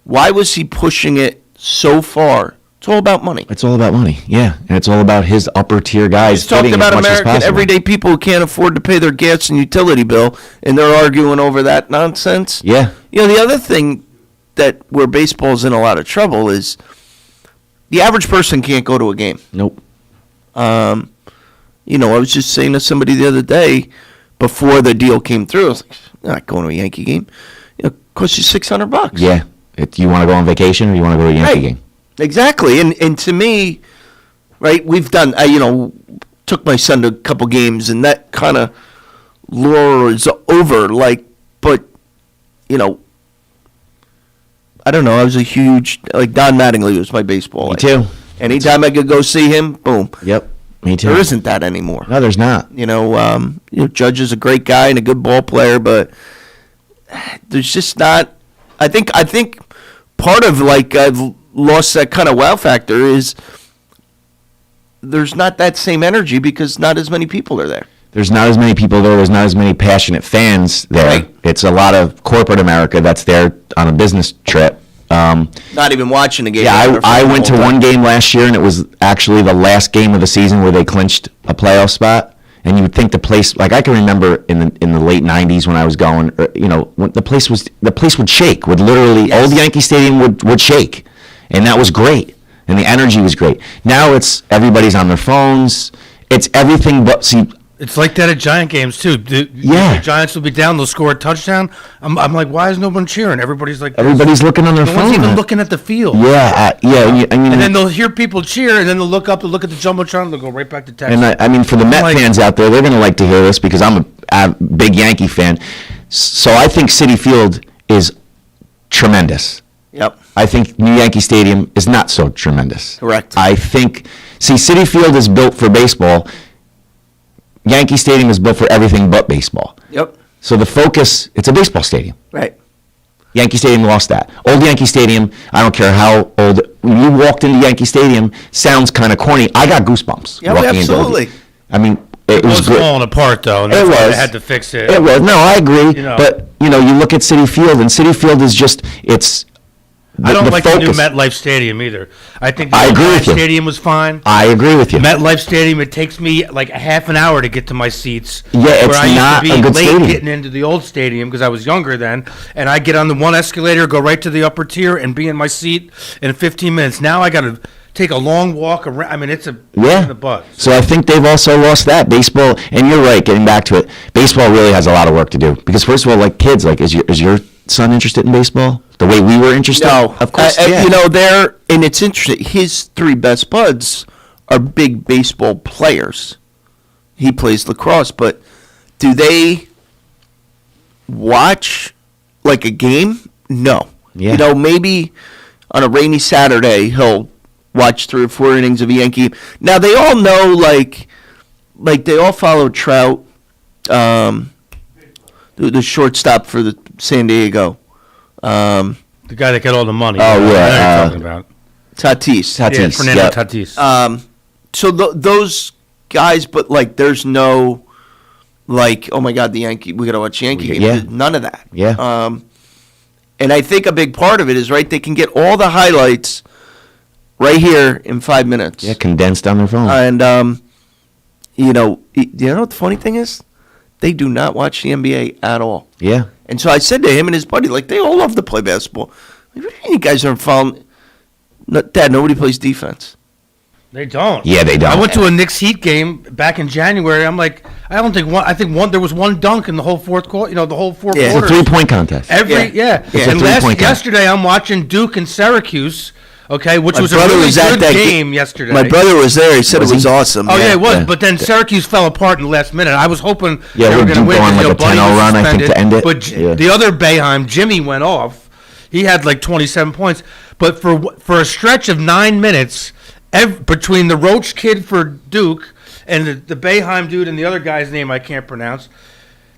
Why was he pushing it so far? It's all about money. It's all about money, yeah. And it's all about his upper tier guys. He's talking about American everyday people who can't afford to pay their gas and utility bill, and they're arguing over that nonsense. Yeah. You know, the other thing where baseball's in a lot of trouble is the average person can't go to a game. Nope. You know, I was just saying to somebody the other day before the deal came through, I was like, I'm not going to a Yankee game. It costs you $600. Yeah. You want to go on vacation or you want to go to a Yankee game? Exactly. And to me, right, we've done, took my son to a couple games, and that kind of lure is over. But, you know, I don't know. I was a huge, Don Mattingly was my baseball. Me too. Anytime I could go see him, boom. Yep. Me too. There isn't that anymore. No, there's not. You know, Judge is a great guy and a good ball player, but there's just not. I think part of I've lost that kind of wow factor is there's not that same energy because not as many people are there. There's not as many people there. There's not as many passionate fans there. Right. It's a lot of corporate America that's there on a business trip. Not even watching a game. Yeah, I went to one game last year, and it was actually the last game of the season where they clinched a playoff spot. And you would think the place, like I can remember in the late '90s when I was going, when the place would shake, would literally, old Yankee Stadium would shake, and that was great, and the energy was great. Now it's everybody's on their phones. It's everything but It's like that at Giant games too. The Giants will be down, they'll score a touchdown. I'm like, why is no one cheering? Everybody's like, everybody's looking on their phone. No one's even looking at the field. Yeah, and then they'll hear people cheer, and then they'll look up, they'll look at the jumbotron, and they'll go right back to text. And for the Met fans out there, they're going to like to hear this because I'm a big Yankee fan. So I think Citi Field is tremendous. Yep. I think New Yankee Stadium is not so tremendous. Correct. I think, Citi Field is built for baseball. Yankee Stadium is built for everything but baseball. Yep. So the focus, it's a baseball stadium. Right. Yankee Stadium lost that. Old Yankee Stadium, I don't care how old, when you walked into Yankee Stadium, sounds kind of corny. I got goosebumps. Yeah, walking absolutely. Into I mean, it was great. falling apart, though, and that's why they had to fix it. It was. No, I agree. But, you look at Citi Field, and Citi Field is just, I don't like focus. the new MetLife Stadium either. I think the I agree MetLife with you. Stadium was fine. I agree with you. MetLife Stadium, it takes me like a half an hour to get to my seats. Yeah, it's where I not used to a be good late stadium. getting into the old stadium because I was younger then, and I get on the one escalator, go right to the upper tier, and be in my seat in 15 minutes. Now I got to take a long walk around. I mean, it's a pain in the butt. So I think they've also lost that. Baseball, and you're right, getting back to it, baseball really has a lot of work to do. Because first of all, like kids, like is your son interested in baseball? The way we were interested? No. Of course, and it's interesting. His three best buds are big baseball players. He plays lacrosse, but do they watch like a game? No. Yeah. Maybe on a rainy Saturday he'll watch 3 or 4 innings of a Yankee. Now they all know, like they all follow Trout, the shortstop for the San Diego. The guy that got all the money. Oh, yeah. I know you're talking about. Tatis. Yeah, Fernando Tatis. So those guys, but there's no oh my God, the Yankee, we got to watch Yankee game. Yeah. None of that. Yeah. And I think a big part of it is, right, they can get all the highlights right here in 5 minutes. Yeah, condensed on their phone. And, you know what the funny thing is? They do not watch the NBA at all. Yeah. And so I said to him and his buddy, they all love to play basketball. What do you guys aren't following? Dad, nobody plays defense. They don't. Yeah, they don't. I went to a Knicks Heat game back in January. I'm like, I think there was one dunk in the whole fourth quarter. The whole four quarters. It's a 3-point contest. And yesterday I'm watching Duke and Syracuse. Okay, which was a really good game yesterday. My brother was there. He said it was awesome. Oh yeah, it was. Yeah. But then Syracuse fell apart in the last minute. I was hoping they were going to win. Like a 10-0 run, I think, to end it. But the other Boeheim, Jimmy, went off. He had like 27 points. But for a stretch of 9 minutes, between the Roach kid for Duke and the Boeheim dude and the other guy's name I can't pronounce,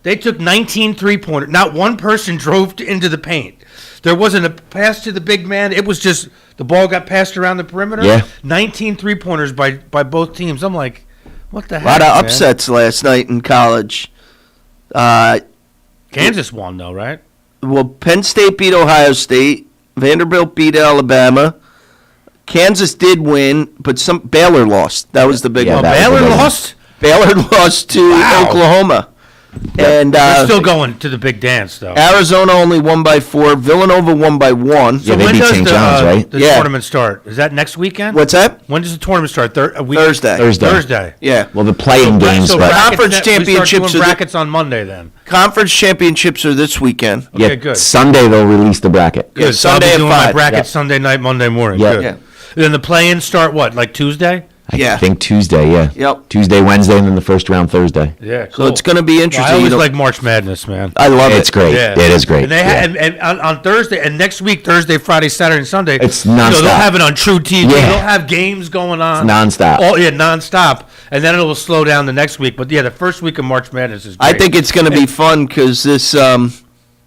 they took 19 three-pointers. Not one person drove into the paint. There wasn't a pass to the big man. It was just the ball got passed around the perimeter. Yeah. 19 three-pointers by both teams. I'm like, what the A heck, lot of upsets last night in college. Kansas won, though, right? Well, Penn State beat Ohio State. Vanderbilt beat Alabama. Kansas did win, but Baylor lost. That was the big one. Baylor lost? Baylor lost to Oklahoma. And they're still going to the big dance, though. Arizona only won by 4. Villanova won by 1. So when does the tournament start? Is that next weekend? What's that? When does the tournament start? Thursday. Yeah. Well, the playing games. So conference championships are brackets on Monday then. Conference championships are this weekend. Okay, good. Sunday they'll release the bracket. Good. So Sunday I'll be doing at 5. my bracket Sunday night, Monday morning. Yeah. Good. Yeah. Then the play-ins start what? Like Tuesday? I think Tuesday, yeah. Yep. Tuesday, Wednesday, and then the first round Thursday. Yeah, cool. So it's going to be interesting. I always like March Madness, man. I love it. It's great. Yeah. It is great. And they and on Thursday, and next week, Thursday, Friday, Saturday, and Sunday, it's nonstop. They'll have it on True TV. Yeah. They'll have games going on. It's nonstop. Nonstop. And then it will slow down the next week. But yeah, the first week of March Madness is great. I think it's going to be fun because this.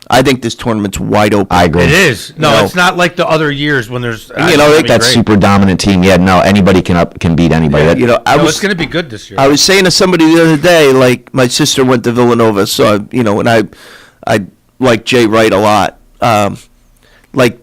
I think this tournament's wide open. I agree. It is. No, it's not like the other years when there's. That super dominant team. Yeah, no, anybody can beat anybody. Yeah, it's going to be good this year. I was saying to somebody the other day, like my sister went to Villanova, so and I like Jay Wright a lot. Like,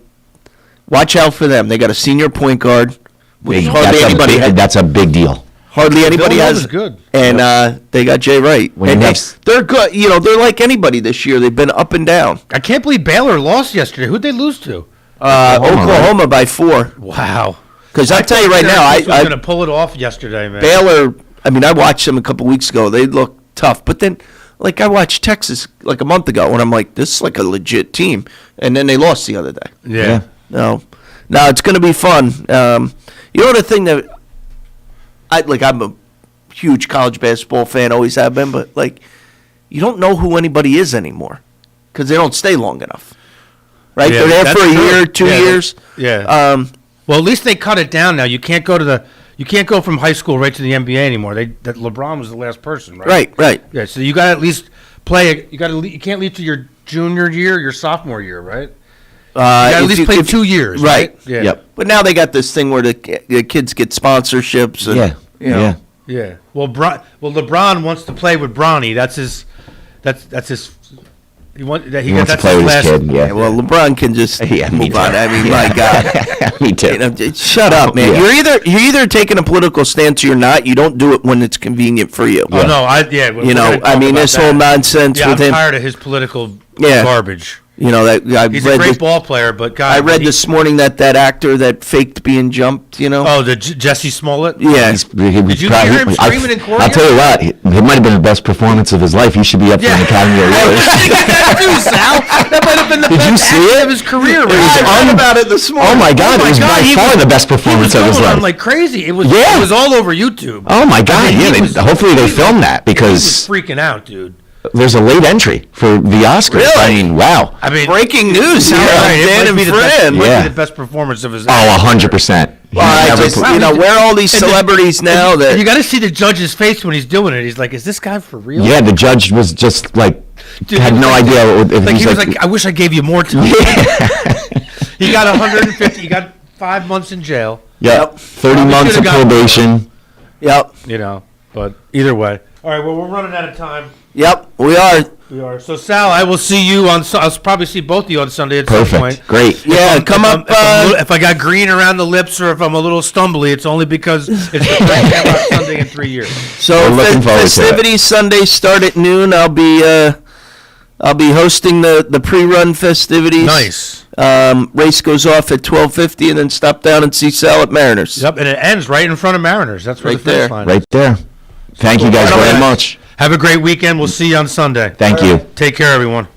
watch out for them. They got a senior point guard. That's a big deal. Hardly anybody has good. And they got Jay Wright. They're good. They're like anybody this year. They've been up and down. I can't believe Baylor lost yesterday. Who'd they lose to? Oklahoma by 4. Wow. Because I'll tell you right now, I was going to pull it off yesterday, man. Baylor, I watched them a couple weeks ago. They look tough. But then, like, I watched Texas like a month ago, and I'm like, this is like a legit team. And then they lost the other day. Yeah. No, it's going to be fun. The thing that I'm a huge college basketball fan, always have been, but like, you don't know who anybody is anymore because they don't stay long enough, right? Yeah, they're there for a year, 2 years. Yeah. Well, at least they cut it down now. You can't go from high school right to the NBA anymore. That LeBron was the last person, right? Right. Yeah. So you got to at least play. You can't leave to your junior year, your sophomore year, right? You got to at least play 2 years, right? Yeah. Yep. But now they got this thing where the kids get sponsorships. And, Yeah. Well, LeBron wants to play with Bronny. That's his. He wants to play with his kid. Yeah. Well, LeBron can just move on. My God. Me too. Shut up, man. Yeah. You're either taking a political stance or you're not. You don't do it when it's convenient for you. Oh no, this whole nonsense with him. I'm tired of his political garbage. He's a great ball player, but God, I read this morning that actor that faked being jumped. Oh, the Jesse Smollett. Yeah. Did you hear him screaming in court? I'll tell you what, it might have been the best performance of his life. He should be up for an Academy Award. That might have been the best act of his career. I read about it this morning. Oh my God, it was by far the best performance of his life. Like crazy. It was all over YouTube. Oh my God, hopefully they filmed that because he was freaking out, dude. There's a late entry for the Oscars. Really? Wow. Breaking news here. Dan and Fred. Might be the best performance of his life. 100%. Where are all these celebrities now? That you got to see the judge's face when he's doing it. He's like, "Is this guy for real?" Yeah, the judge was just like, had no idea. He was like, "I wish I gave you more time." He got 150. He got 5 months in jail. Yep. 30 months of probation. Yep. But either way. All right. Well, we're running out of time. Yep, we are. So, Sal, I will see you on. I'll probably see both of you on Sunday at some point. Great. Yeah, come up. If I got green around the lips or if I'm a little stumbly, it's only because it's the first time on Sunday in 3 years. So festivities Sunday start at noon. I'll be hosting the pre-run festivities. Nice. Race goes off at 12:50, and then stop down and see Sal at Mariners. Yep, and it ends right in front of Mariners. That's where Right the finish there. line Right there. Thank you guys very much. Have a great weekend. We'll see you on Sunday. Thank you. Take care, everyone.